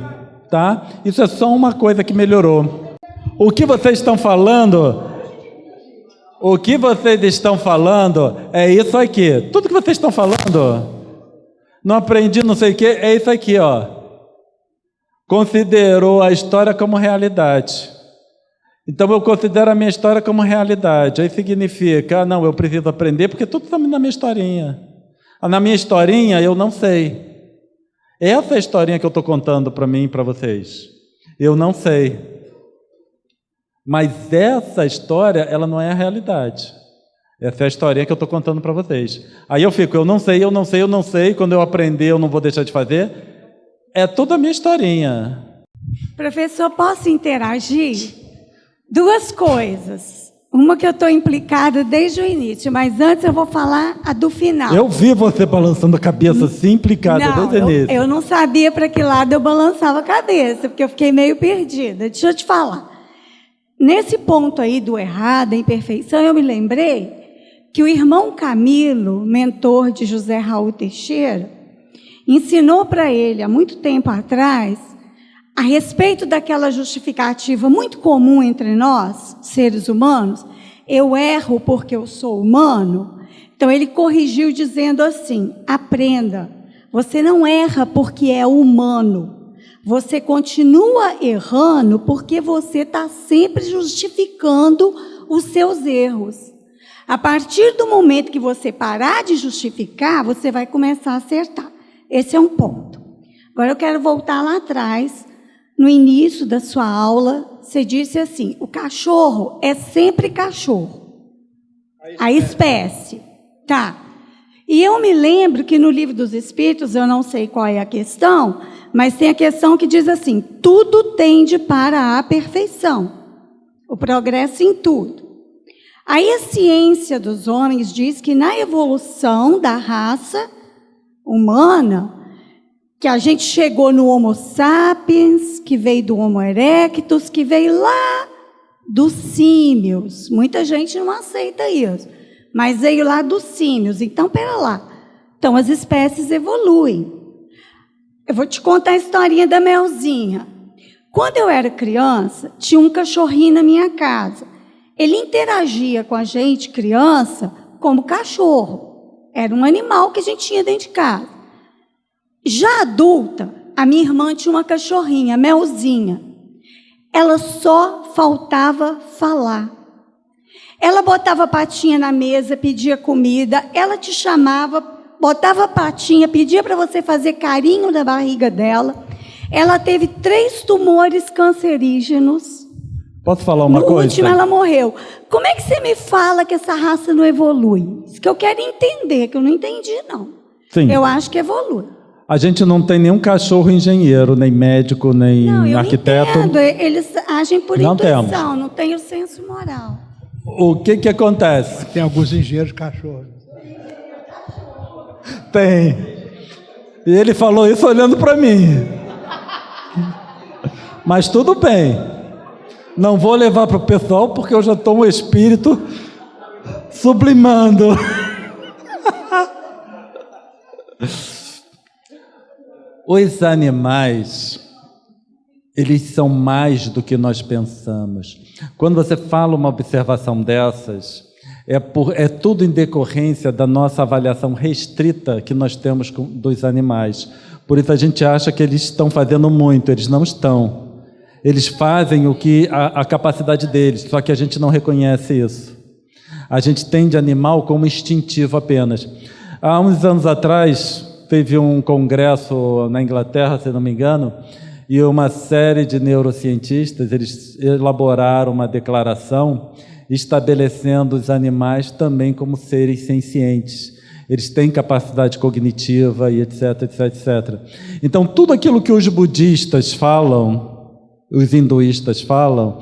Tá? Isso é só uma coisa que melhorou. O que vocês estão falando... O que vocês estão falando é isso aqui. Tudo que vocês estão falando, não aprendi não sei o que, é isso aqui, ó. Considerou a história como realidade. Então eu considero a minha história como realidade. Aí significa, não, eu preciso aprender, porque tudo está na minha historinha. Na minha historinha eu não sei. Essa é a historinha que eu estou contando para mim e para vocês. Eu não sei. Mas essa história, ela não é a realidade. Essa é a historinha que eu estou contando para vocês. Aí eu fico, eu não sei, quando eu aprender eu não vou deixar de fazer. É toda a minha historinha. Professor, posso interagir? Duas coisas. Uma que eu estou implicada desde o início, mas antes eu vou falar a do final. Eu vi você balançando a cabeça assim, implicada desde o início. Eu não sabia para que lado eu balançava a cabeça, porque eu fiquei meio perdida. Deixa eu te falar. Nesse ponto aí do errado, a imperfeição, eu me lembrei que o irmão Camilo, mentor de José Raul Teixeira, ensinou para ele, há muito tempo atrás, a respeito daquela justificativa muito comum entre nós, seres humanos, eu erro porque eu sou humano. Então, ele corrigiu dizendo assim, aprenda, você não erra porque é humano. Você continua errando porque você está sempre justificando os seus erros. A partir do momento que você parar de justificar, você vai começar a acertar. Esse é um ponto. Agora eu quero voltar lá atrás, no início da sua aula, você disse assim, o cachorro é sempre cachorro. A espécie. Tá. E eu me lembro que no Livro dos Espíritos, eu não sei qual é a questão, mas tem a questão que diz assim, tudo tende para a perfeição, o progresso em tudo. Aí a ciência dos homens diz que na evolução da raça humana, que a gente chegou no Homo sapiens, que veio do Homo erectus, que veio lá dos símios. Muita gente não aceita isso, mas veio lá dos símios. Então, pera lá. Então, as espécies evoluem. Eu vou te contar a historinha da Melzinha. Quando eu era criança, tinha um cachorrinho na minha casa. Ele interagia com a gente, criança, como cachorro. Era um animal que a gente tinha dentro de casa. Já adulta, a minha irmã tinha uma cachorrinha, a Melzinha. Ela só faltava falar. Ela botava a patinha na mesa, pedia comida, ela te chamava, botava a patinha, pedia para você fazer carinho na barriga dela. Ela teve 3 tumores cancerígenos Posso falar uma No coisa? último ela morreu. Como é que você me fala que essa raça não evolui? Isso que eu quero entender, que eu não entendi, não. Sim. Eu acho que evolui. A gente não tem nenhum cachorro engenheiro, nem médico, nem Não, eu arquiteto. entendo. Eles agem por Não intuição, temos. não tem o senso moral. O que acontece? Tem alguns engenheiros de cachorro. Tem. E ele falou isso olhando para mim. Mas tudo bem. Não vou levar para o pessoal porque eu já estou um espírito sublimando. Os animais, eles são mais do que nós pensamos. Quando você fala uma observação dessas, é tudo em decorrência da nossa avaliação restrita que nós temos dos animais. Por isso a gente acha que eles estão fazendo muito, eles não estão. Eles fazem o que a capacidade deles, só que a gente não reconhece isso. A gente entende animal como instintivo apenas. Há uns anos atrás, teve um congresso na Inglaterra, se não me engano, e uma série de neurocientistas, eles elaboraram uma declaração estabelecendo os animais também como seres sencientes. Eles têm capacidade cognitiva e etc, etc, etc. Então, tudo aquilo que os budistas falam, os hinduístas falam,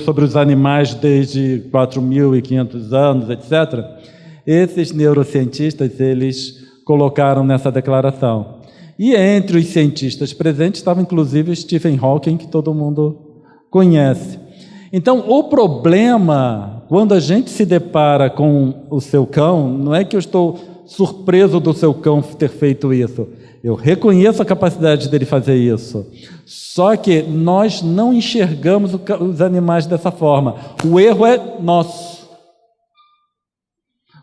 sobre os animais desde 4.500 anos, etc., esses neurocientistas, eles colocaram nessa declaração. E entre os cientistas presentes estava inclusive Stephen Hawking, que todo mundo conhece. Então, o problema, quando a gente se depara com o seu cão, não é que eu estou surpreso do seu cão ter feito isso. Eu reconheço a capacidade dele fazer isso. Só que nós não enxergamos os animais dessa forma. O erro é nosso.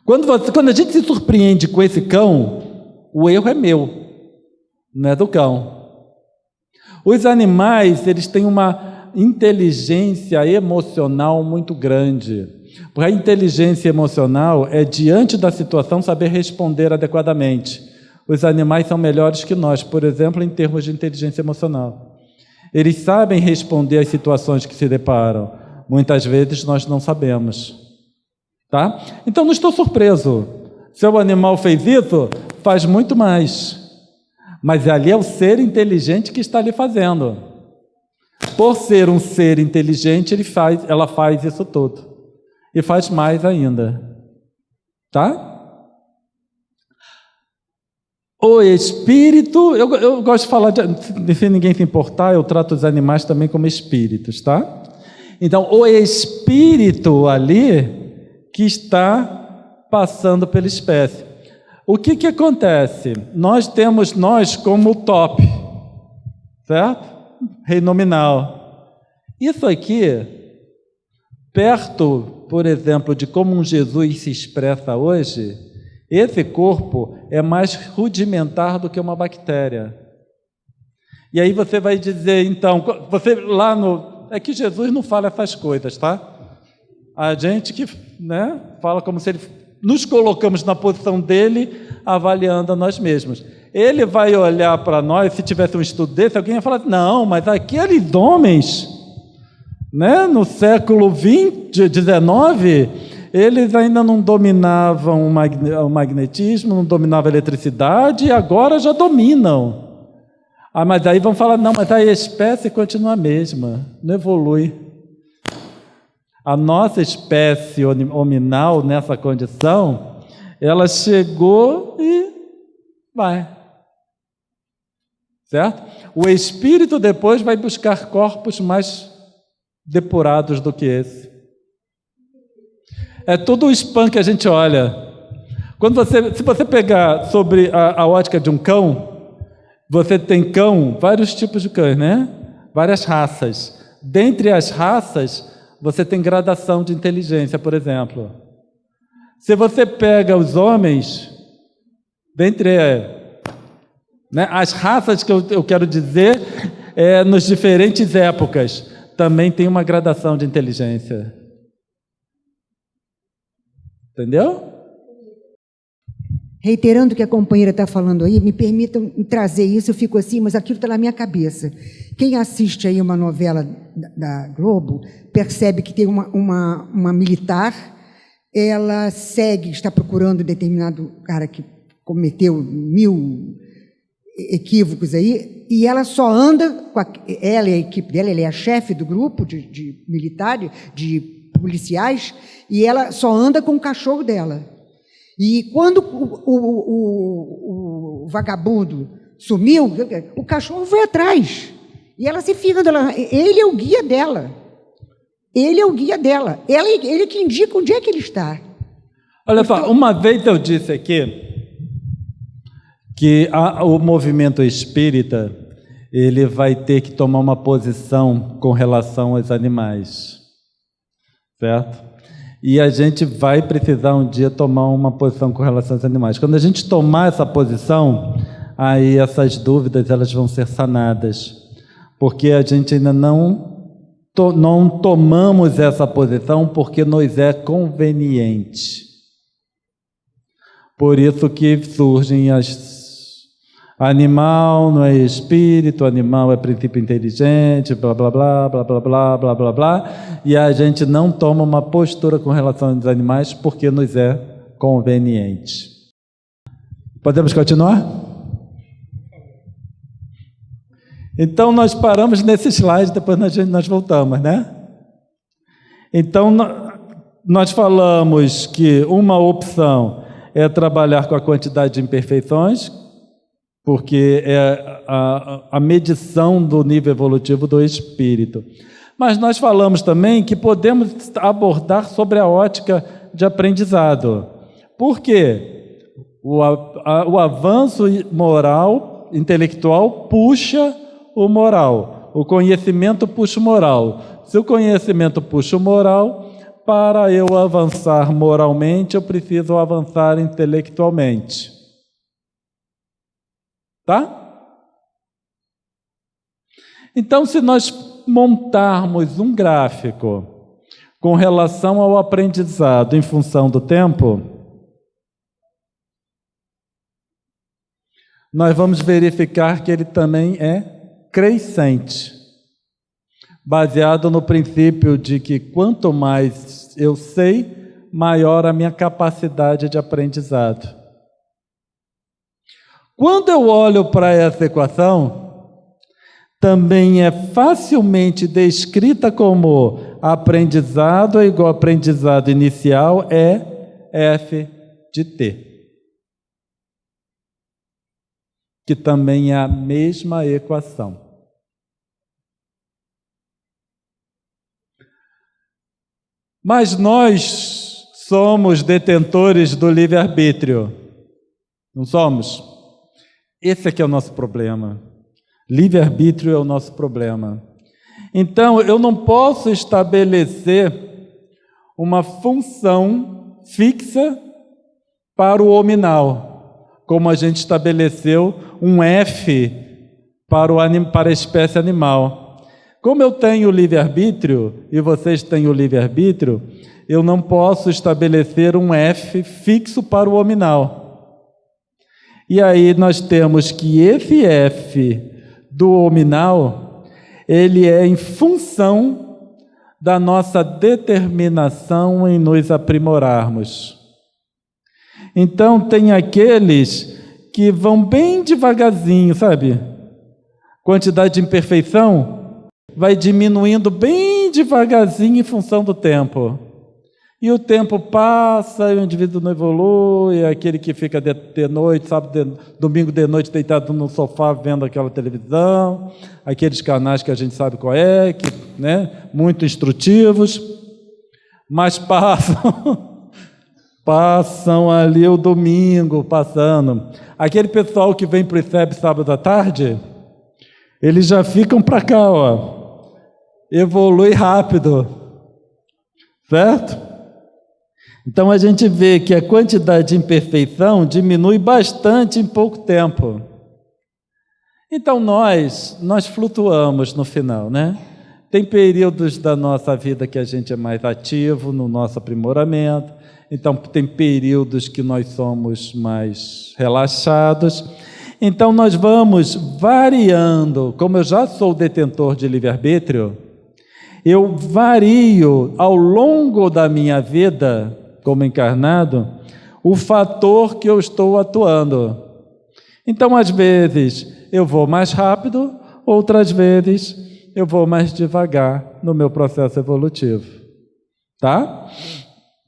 Quando a gente se surpreende com esse cão, o erro é meu, não é do cão. Os animais, eles têm uma inteligência emocional muito grande. Porque a inteligência emocional é, diante da situação, saber responder adequadamente. Os animais são melhores que nós, por exemplo, em termos de inteligência emocional. Eles sabem responder às situações que se deparam. Muitas vezes nós não sabemos. Tá? Então não estou surpreso. Se o animal fez isso, faz muito mais. Mas ali é o ser inteligente que está ali fazendo. Por ser um ser inteligente, ela faz isso tudo. E faz mais ainda. Tá? O espírito, eu gosto de falar, se ninguém se importar, eu trato os animais também como espíritos, tá? Então, o espírito ali que está passando pela espécie. O que acontece? Nós temos nós como top, certo? Rei nominal. Isso aqui, perto, por exemplo, de como um Jesus se expressa hoje, esse corpo é mais rudimentar do que uma bactéria. E aí você vai dizer, então, você lá no... É que Jesus não fala essas coisas, tá? A gente que, né, fala como se ele... Nos colocamos na posição dele, avaliando a nós mesmos. Ele vai olhar para nós, se tivesse um estudo desse, alguém ia falar, não, mas aqueles homens, né, no século XIX, eles ainda não dominavam o magnetismo, não dominavam a eletricidade, e agora já dominam. Ah, mas aí vão falar, não, mas a espécie continua a mesma, não evolui. A nossa espécie hominal, nessa condição, ela chegou e vai. Certo? O espírito depois vai buscar corpos mais depurados do que esse. É todo o spam que a gente olha. Se você pegar sobre a ótica de um cão, você tem vários tipos de cães, né? Várias raças. Dentre as raças, você tem gradação de inteligência, por exemplo. Se você pega os homens, dentre as raças que eu quero dizer, nas diferentes épocas, também tem uma gradação de inteligência. Entendeu? reiterando o que a companheira está falando aí, me permitam trazer isso, eu fico assim, mas aquilo está na minha cabeça. Quem assiste aí uma novela da Globo, percebe que tem uma militar, ela segue, está procurando determinado cara que cometeu 1000 equívocos aí, e ela só anda, ela e a equipe dela, ela é a chefe do grupo de militares, de policiais, e ela só anda com o cachorro dela. E quando o vagabundo sumiu, o cachorro foi atrás. E ela se fica, ele é o guia dela. Ele é o guia dela. Ele que indica onde é que ele está. Olha só, uma vez eu disse aqui que o movimento espírita, ele vai ter que tomar uma posição com relação aos animais, certo? E a gente vai precisar um dia tomar uma posição com relação aos animais. Quando a gente tomar essa posição, aí essas dúvidas elas vão ser sanadas, porque a gente ainda não tomamos essa posição porque nos é conveniente. Por isso que surgem animal não é espírito, animal é princípio inteligente, blá, blá, blá, blá, blá, blá, blá, blá, blá, e a gente não toma uma postura com relação aos animais porque nos é conveniente. Podemos continuar? Então, nós paramos nesse slide, depois nós voltamos, né? Então, nós falamos que uma opção é trabalhar com a quantidade de imperfeições, porque é a medição do nível evolutivo do espírito. Mas nós falamos também que podemos abordar sobre a ótica de aprendizado. Por quê? O avanço moral, intelectual, puxa o moral. O conhecimento puxa o moral. Se o conhecimento puxa o moral, para eu avançar moralmente, eu preciso avançar intelectualmente. Tá? Então, se nós montarmos um gráfico com relação ao aprendizado em função do tempo, nós vamos verificar que ele também é crescente, baseado no princípio de que quanto mais eu sei, maior a minha capacidade de aprendizado. Quando eu olho para essa equação, também é facilmente descrita como aprendizado é igual a aprendizado inicial é F de T. Que também é a mesma equação. Mas nós somos detentores do livre-arbítrio, não somos? Esse aqui é o nosso problema. Livre-arbítrio é o nosso problema. Então, eu não posso estabelecer uma função fixa para o hominal, como a gente estabeleceu um F para a espécie animal. Como eu tenho livre-arbítrio e vocês têm o livre-arbítrio, eu não posso estabelecer um F fixo para o hominal. E aí nós temos que esse F do hominal, ele é em função da nossa determinação em nos aprimorarmos. Então tem aqueles que vão bem devagarzinho, sabe? Quantidade de imperfeição vai diminuindo bem devagarzinho em função do tempo. E o tempo passa, e o indivíduo não evolui, é aquele que fica de noite, sábado, domingo de noite, deitado no sofá vendo aquela televisão, aqueles canais que a gente sabe qual é, que, né, muito instrutivos, mas passam ali o domingo, passando. Aquele pessoal que vem para o ICEB sábado à tarde, eles já ficam para cá, ó, evolui rápido, certo? Então a gente vê que a quantidade de imperfeição diminui bastante em pouco tempo. Então nós flutuamos no final, né? Tem períodos da nossa vida que a gente é mais ativo no nosso aprimoramento, então tem períodos que nós somos mais relaxados. Então nós vamos variando. Como eu já sou detentor de livre-arbítrio, eu vario ao longo da minha vida como encarnado o fator que eu estou atuando. Então, às vezes, eu vou mais rápido, outras vezes, eu vou mais devagar no meu processo evolutivo. Tá?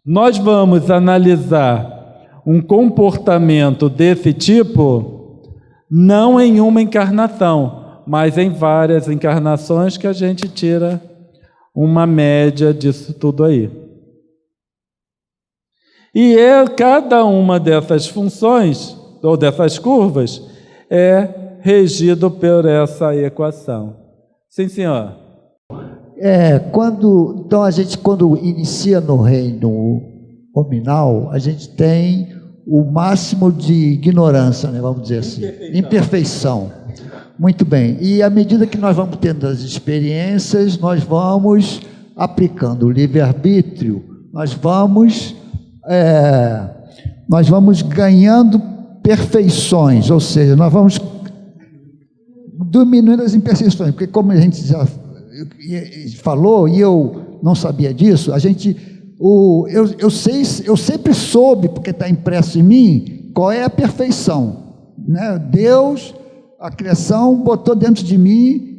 Nós vamos analisar um comportamento desse tipo, não em uma encarnação, mas em várias encarnações que a gente tira uma média disso tudo aí. E cada uma dessas funções, ou dessas curvas, é regido por essa equação. Sim, senhor. Então a gente, quando inicia no reino nominal, a gente tem o máximo de ignorância, né, vamos dizer assim, imperfeição. Muito bem. E à medida que nós vamos tendo as experiências, nós vamos aplicando o livre-arbítrio, nós vamos ganhando perfeições, ou seja, nós vamos diminuindo as imperfeições, porque como a gente já falou, e eu não sabia disso, eu sempre soube, porque está impresso em mim, qual é a perfeição, né? Deus, a criação, botou dentro de mim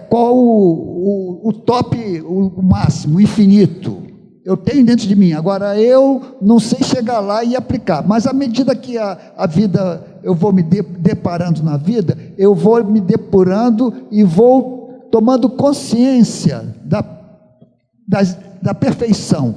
qual o top, o máximo, o infinito. Eu tenho dentro de mim. Agora, eu não sei chegar lá e aplicar. Mas, à medida que a vida, eu vou me deparando na vida, eu vou me depurando e vou tomando consciência da perfeição.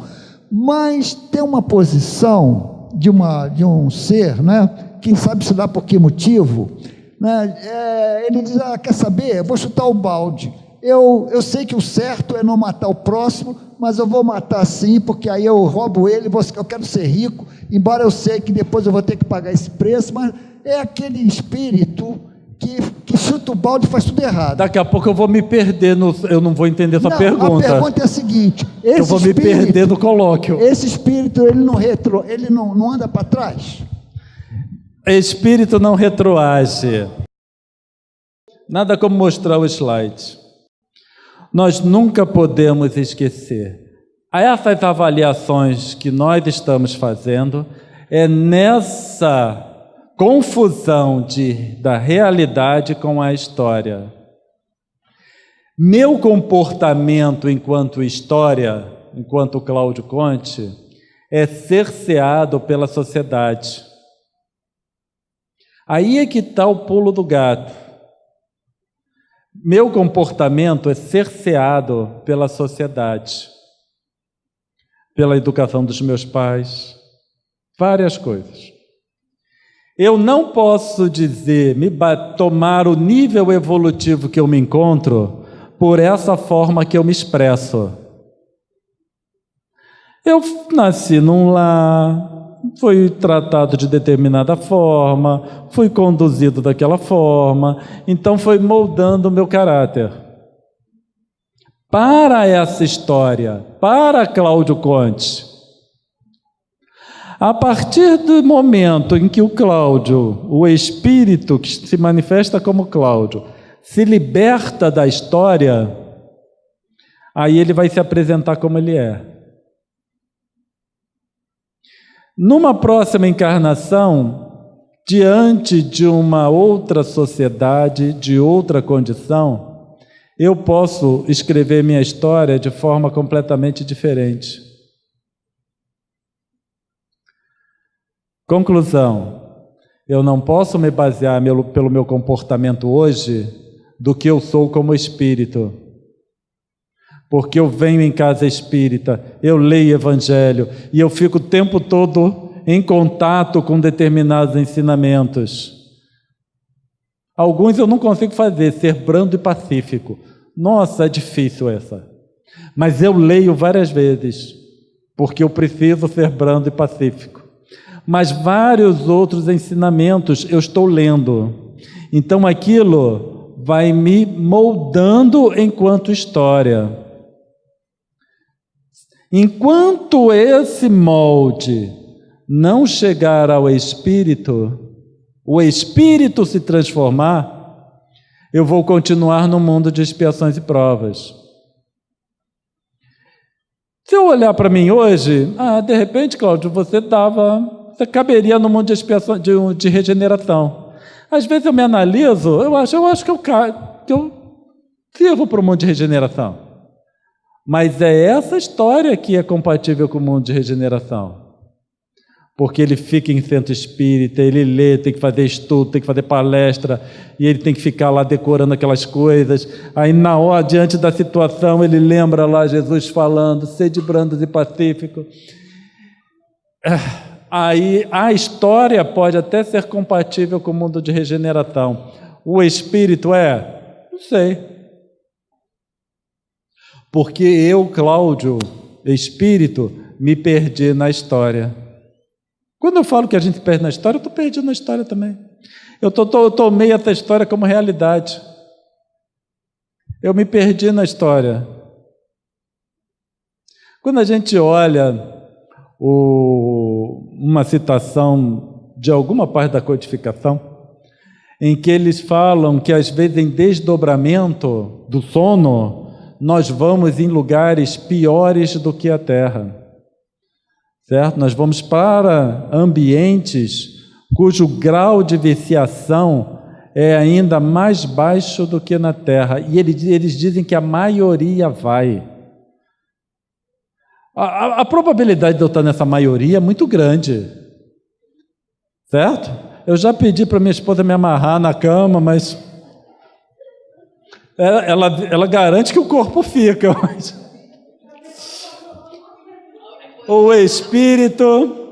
Mas tem uma posição de um ser, né, quem sabe se dá por que motivo, né, ele diz, quer saber, eu vou chutar o balde. Eu sei que o certo é não matar o próximo, mas eu vou matar sim, porque aí eu roubo ele, eu quero ser rico, embora eu sei que depois eu vou ter que pagar esse preço, mas é aquele espírito que chuta o balde e faz tudo errado. Daqui a pouco eu vou me perder, eu não vou entender essa pergunta. A pergunta é a seguinte, eu vou me perder no colóquio. Esse espírito, ele não anda para trás? Espírito não retroage. Nada como mostrar o slide. Nós nunca podemos esquecer. Essas avaliações que nós estamos fazendo é nessa confusão da realidade com a história. Meu comportamento enquanto história, enquanto Cláudio Conte, é cerceado pela sociedade. Aí é que está o pulo do gato. Meu comportamento é cerceado pela sociedade, pela educação dos meus pais, várias coisas. Eu não posso dizer, tomar o nível evolutivo que eu me encontro por essa forma que eu me expresso. Eu nasci num lar, fui tratado de determinada forma, fui conduzido daquela forma, então foi moldando o meu caráter. Para essa história, para Cláudio Conte, a partir do momento em que o Cláudio, o espírito que se manifesta como Cláudio, se liberta da história, aí ele vai se apresentar como ele é. Numa próxima encarnação, diante de uma outra sociedade, de outra condição, eu posso escrever minha história de forma completamente diferente. Conclusão: eu não posso me basear pelo meu comportamento hoje do que eu sou como espírito. Porque eu venho em casa espírita, eu leio evangelho e eu fico o tempo todo em contato com determinados ensinamentos. Alguns eu não consigo fazer, ser brando e pacífico. Nossa, é difícil essa. Mas eu leio várias vezes, porque eu preciso ser brando e pacífico. Mas vários outros ensinamentos eu estou lendo. Então aquilo vai me moldando enquanto história. Enquanto esse molde não chegar ao espírito, o espírito se transformar, eu vou continuar no mundo de expiações e provas. Se eu olhar para mim hoje, de repente, Cláudio, você caberia no mundo de expiação, de regeneração. Às vezes eu me analiso, eu acho que eu sirvo para o mundo de regeneração. Mas é essa história que é compatível com o mundo de regeneração. Porque ele fica em centro espírita, ele lê, tem que fazer estudo, tem que fazer palestra, e ele tem que ficar lá decorando aquelas coisas. Aí, na hora, diante da situação, ele lembra lá Jesus falando, sede brandos e pacífico. Aí a história pode até ser compatível com o mundo de regeneração. O espírito não sei. Porque eu, Cláudio, espírito, me perdi na história. Quando eu falo que a gente perde na história, eu estou perdido na história também. Eu tomei essa história como realidade. Eu me perdi na história. Quando a gente olha uma citação de alguma parte da codificação, em que eles falam que às vezes em desdobramento do sono, nós vamos em lugares piores do que a Terra, certo? Nós vamos para ambientes cujo grau de viciação é ainda mais baixo do que na Terra, e eles dizem que a maioria vai. A probabilidade de eu estar nessa maioria é muito grande, certo? Eu já pedi para minha esposa me amarrar na cama, mas ela garante que o corpo fica. Mas o espírito...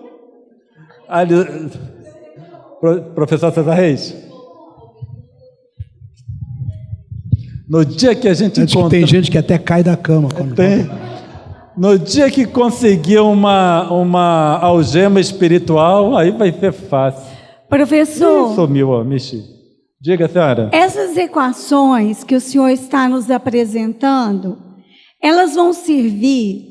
Professor César Reis, no dia que a gente tem gente que até cai da cama. No dia que conseguir uma algema espiritual, aí vai ser fácil. Professor, Sumiu, ó, mexi. Diga, senhora. Essas equações que o senhor está nos apresentando, elas vão servir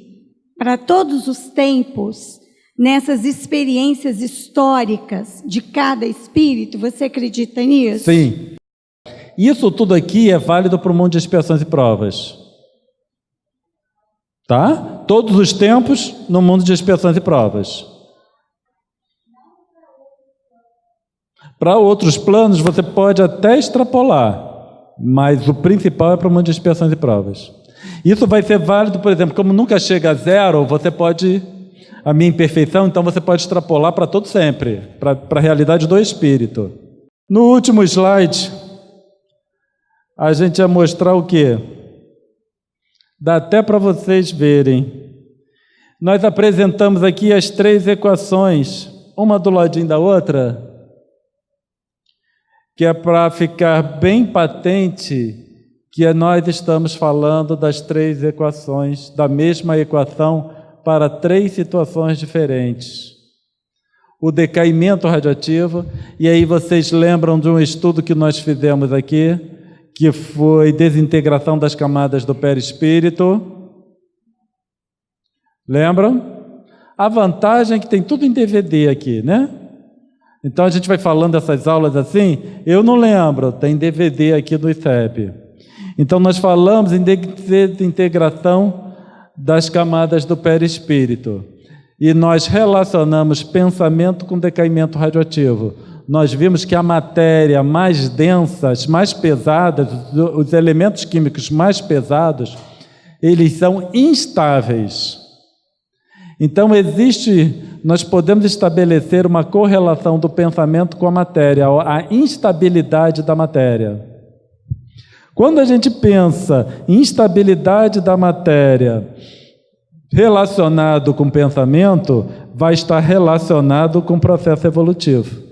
para todos os tempos, nessas experiências históricas de cada espírito? Você acredita nisso? Sim. Isso tudo aqui é válido para o mundo de expiações e provas. Tá? Todos os tempos no mundo de expiações e provas. Para outros planos você pode até extrapolar, mas o principal é para o mundo de expiações e provas. Isso vai ser válido, por exemplo, como nunca chega a zero, você pode, a minha imperfeição, então você pode extrapolar para todo sempre, para a realidade do espírito. No último slide, a gente ia mostrar o quê? Dá até para vocês verem. Nós apresentamos aqui as 3 equações, uma do ladinho da outra, que é para ficar bem patente que nós estamos falando das 3 equações, da mesma equação, para 3 situações diferentes. O decaimento radioativo, e aí vocês lembram de um estudo que nós fizemos aqui, que foi desintegração das camadas do perispírito. Lembram? A vantagem é que tem tudo em DVD aqui, né? Então a gente vai falando essas aulas assim, eu não lembro, tem DVD aqui do ICEP. Então nós falamos em desintegração das camadas do perispírito. E nós relacionamos pensamento com decaimento radioativo. Nós vimos que a matéria mais densa, mais pesada, os elementos químicos mais pesados, eles são instáveis. Então nós podemos estabelecer uma correlação do pensamento com a matéria, a instabilidade da matéria. Quando a gente pensa em instabilidade da matéria relacionado com pensamento, vai estar relacionado com o processo evolutivo.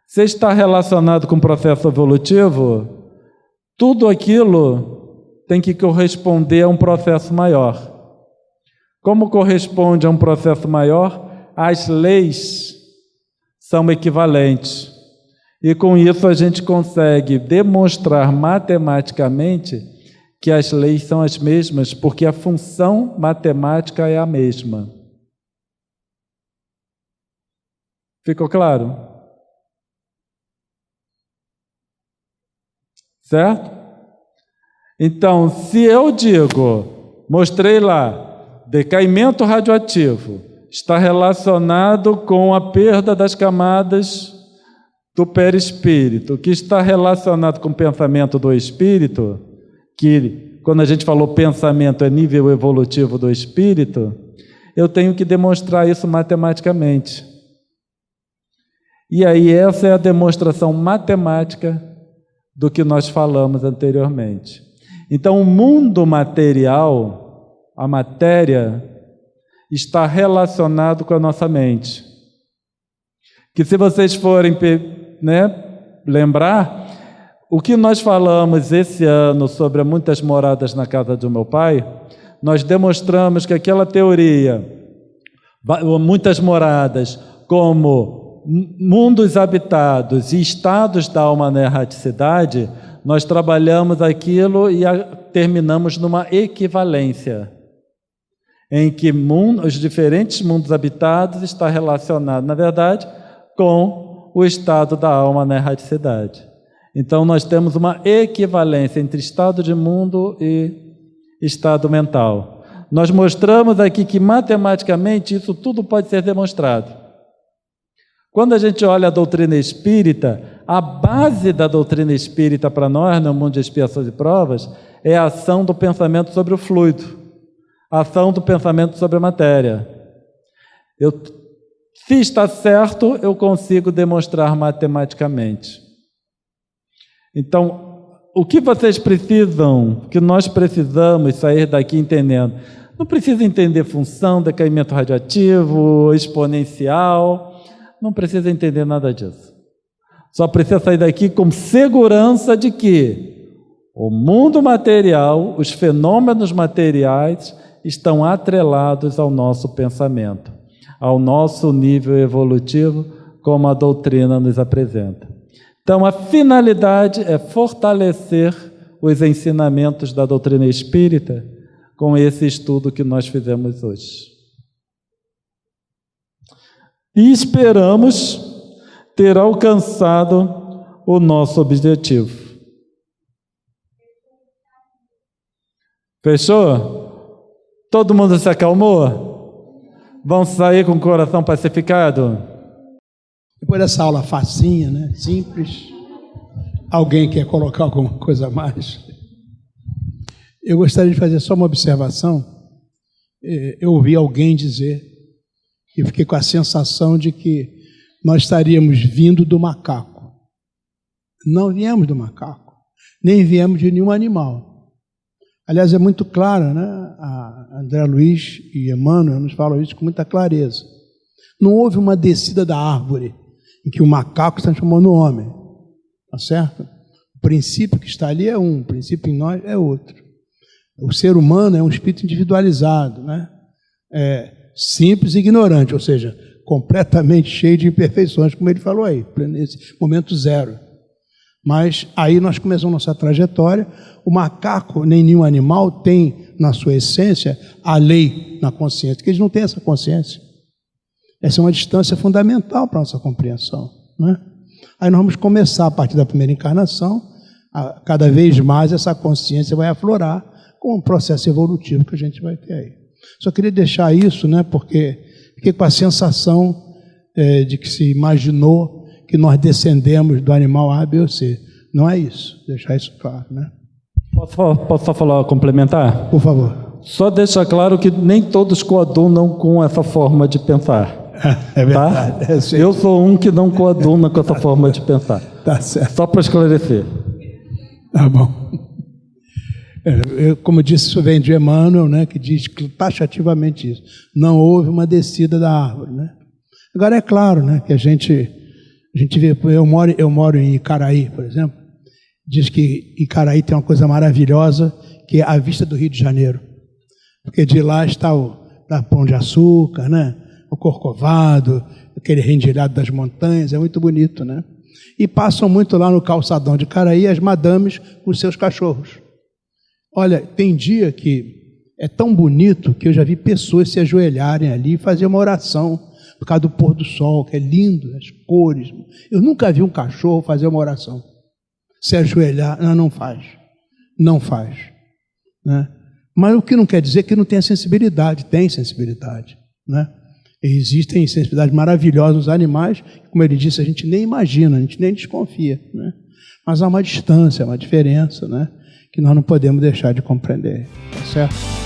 Se está relacionado com o processo evolutivo, tudo aquilo tem que corresponder a um processo maior. Como corresponde a um processo maior, as leis são equivalentes. E com isso a gente consegue demonstrar matematicamente que as leis são as mesmas, porque a função matemática é a mesma. Ficou claro? Certo? Então, se eu digo, mostrei lá, decaimento radioativo está relacionado com a perda das camadas do perispírito, que está relacionado com o pensamento do espírito, que quando a gente falou pensamento é nível evolutivo do espírito, eu tenho que demonstrar isso matematicamente. E aí essa é a demonstração matemática do que nós falamos anteriormente. Então o mundo material, a matéria, está relacionado com a nossa mente. Que se vocês forem lembrar, o que nós falamos esse ano sobre muitas moradas na casa do meu pai, nós demonstramos que aquela teoria, muitas moradas como mundos habitados e estados da alma na erraticidade, nós trabalhamos aquilo e terminamos numa equivalência, em que os diferentes mundos habitados estão relacionados, na verdade, com o estado da alma na erraticidade. Então, nós temos uma equivalência entre estado de mundo e estado mental. Nós mostramos aqui que, matematicamente, isso tudo pode ser demonstrado. Quando a gente olha a doutrina espírita, a base da doutrina espírita para nós, no mundo de expiações e provas, é a ação do pensamento sobre o fluido, a ação do pensamento sobre a matéria. Se está certo, eu consigo demonstrar matematicamente. Então, o que vocês precisam, que nós precisamos sair daqui entendendo? Não precisa entender função, decaimento radioativo, exponencial, não precisa entender nada disso. Só precisa sair daqui com segurança de que o mundo material, os fenômenos materiais, estão atrelados ao nosso pensamento, ao nosso nível evolutivo, como a doutrina nos apresenta. Então, a finalidade é fortalecer os ensinamentos da doutrina espírita com esse estudo que nós fizemos hoje. E esperamos ter alcançado o nosso objetivo. Fechou? Todo mundo se acalmou? Vão sair com o coração pacificado? Depois dessa aula facinha, né? Simples. Alguém quer colocar alguma coisa a mais? Eu gostaria de fazer só uma observação. Eu ouvi alguém dizer, e fiquei com a sensação de que nós estaríamos vindo do macaco. Não viemos do macaco, nem viemos de nenhum animal. Aliás, é muito claro, né? A André Luiz e Emmanuel nos falam isso com muita clareza. Não houve uma descida da árvore em que o macaco se transformou no homem. Tá certo? O princípio que está ali é um, o princípio em nós é outro. O ser humano é um espírito individualizado, né? Simples e ignorante, ou seja, completamente cheio de imperfeições, como ele falou aí, nesse momento zero. Mas aí nós começamos nossa trajetória. O macaco, nem nenhum animal, tem na sua essência a lei na consciência, porque eles não têm essa consciência. Essa é uma distância fundamental para a nossa compreensão, né? Aí nós vamos começar, a partir da primeira encarnação, cada vez mais essa consciência vai aflorar com um processo evolutivo que a gente vai ter aí. Só queria deixar isso, né, porque fiquei com a sensação de que se imaginou que nós descendemos do animal A, B ou C. Não é isso, deixar isso claro, né? Posso só falar, complementar? Por favor. Só deixar claro que nem todos coadunam com essa forma de pensar. É verdade. Tá? Eu sou um que não coaduna com essa forma de pensar. Tá certo. Só para esclarecer. Tá bom. Como eu disse, isso vem de Emmanuel, né, que diz taxativamente isso. Não houve uma descida da árvore, né? Agora é claro, né, que a gente vê, eu moro em Icaraí, por exemplo, diz que Icaraí tem uma coisa maravilhosa, que é a vista do Rio de Janeiro. Porque de lá está o Pão de Açúcar, né? O Corcovado, aquele rendilhado das montanhas, é muito bonito, né? E passam muito lá no calçadão de Caraí as madames com seus cachorros. Olha, tem dia que é tão bonito que eu já vi pessoas se ajoelharem ali e fazer uma oração por causa do pôr do sol, que é lindo, as cores. Eu nunca vi um cachorro fazer uma oração. Se ajoelhar, não faz. Não faz. Né? Mas o que não quer dizer que não tenha sensibilidade. Tem sensibilidade. Né? Existem sensibilidades maravilhosas nos animais, como ele disse, a gente nem imagina, a gente nem desconfia. Né? Mas há uma distância, uma diferença, né? Que nós não podemos deixar de compreender. Tá certo?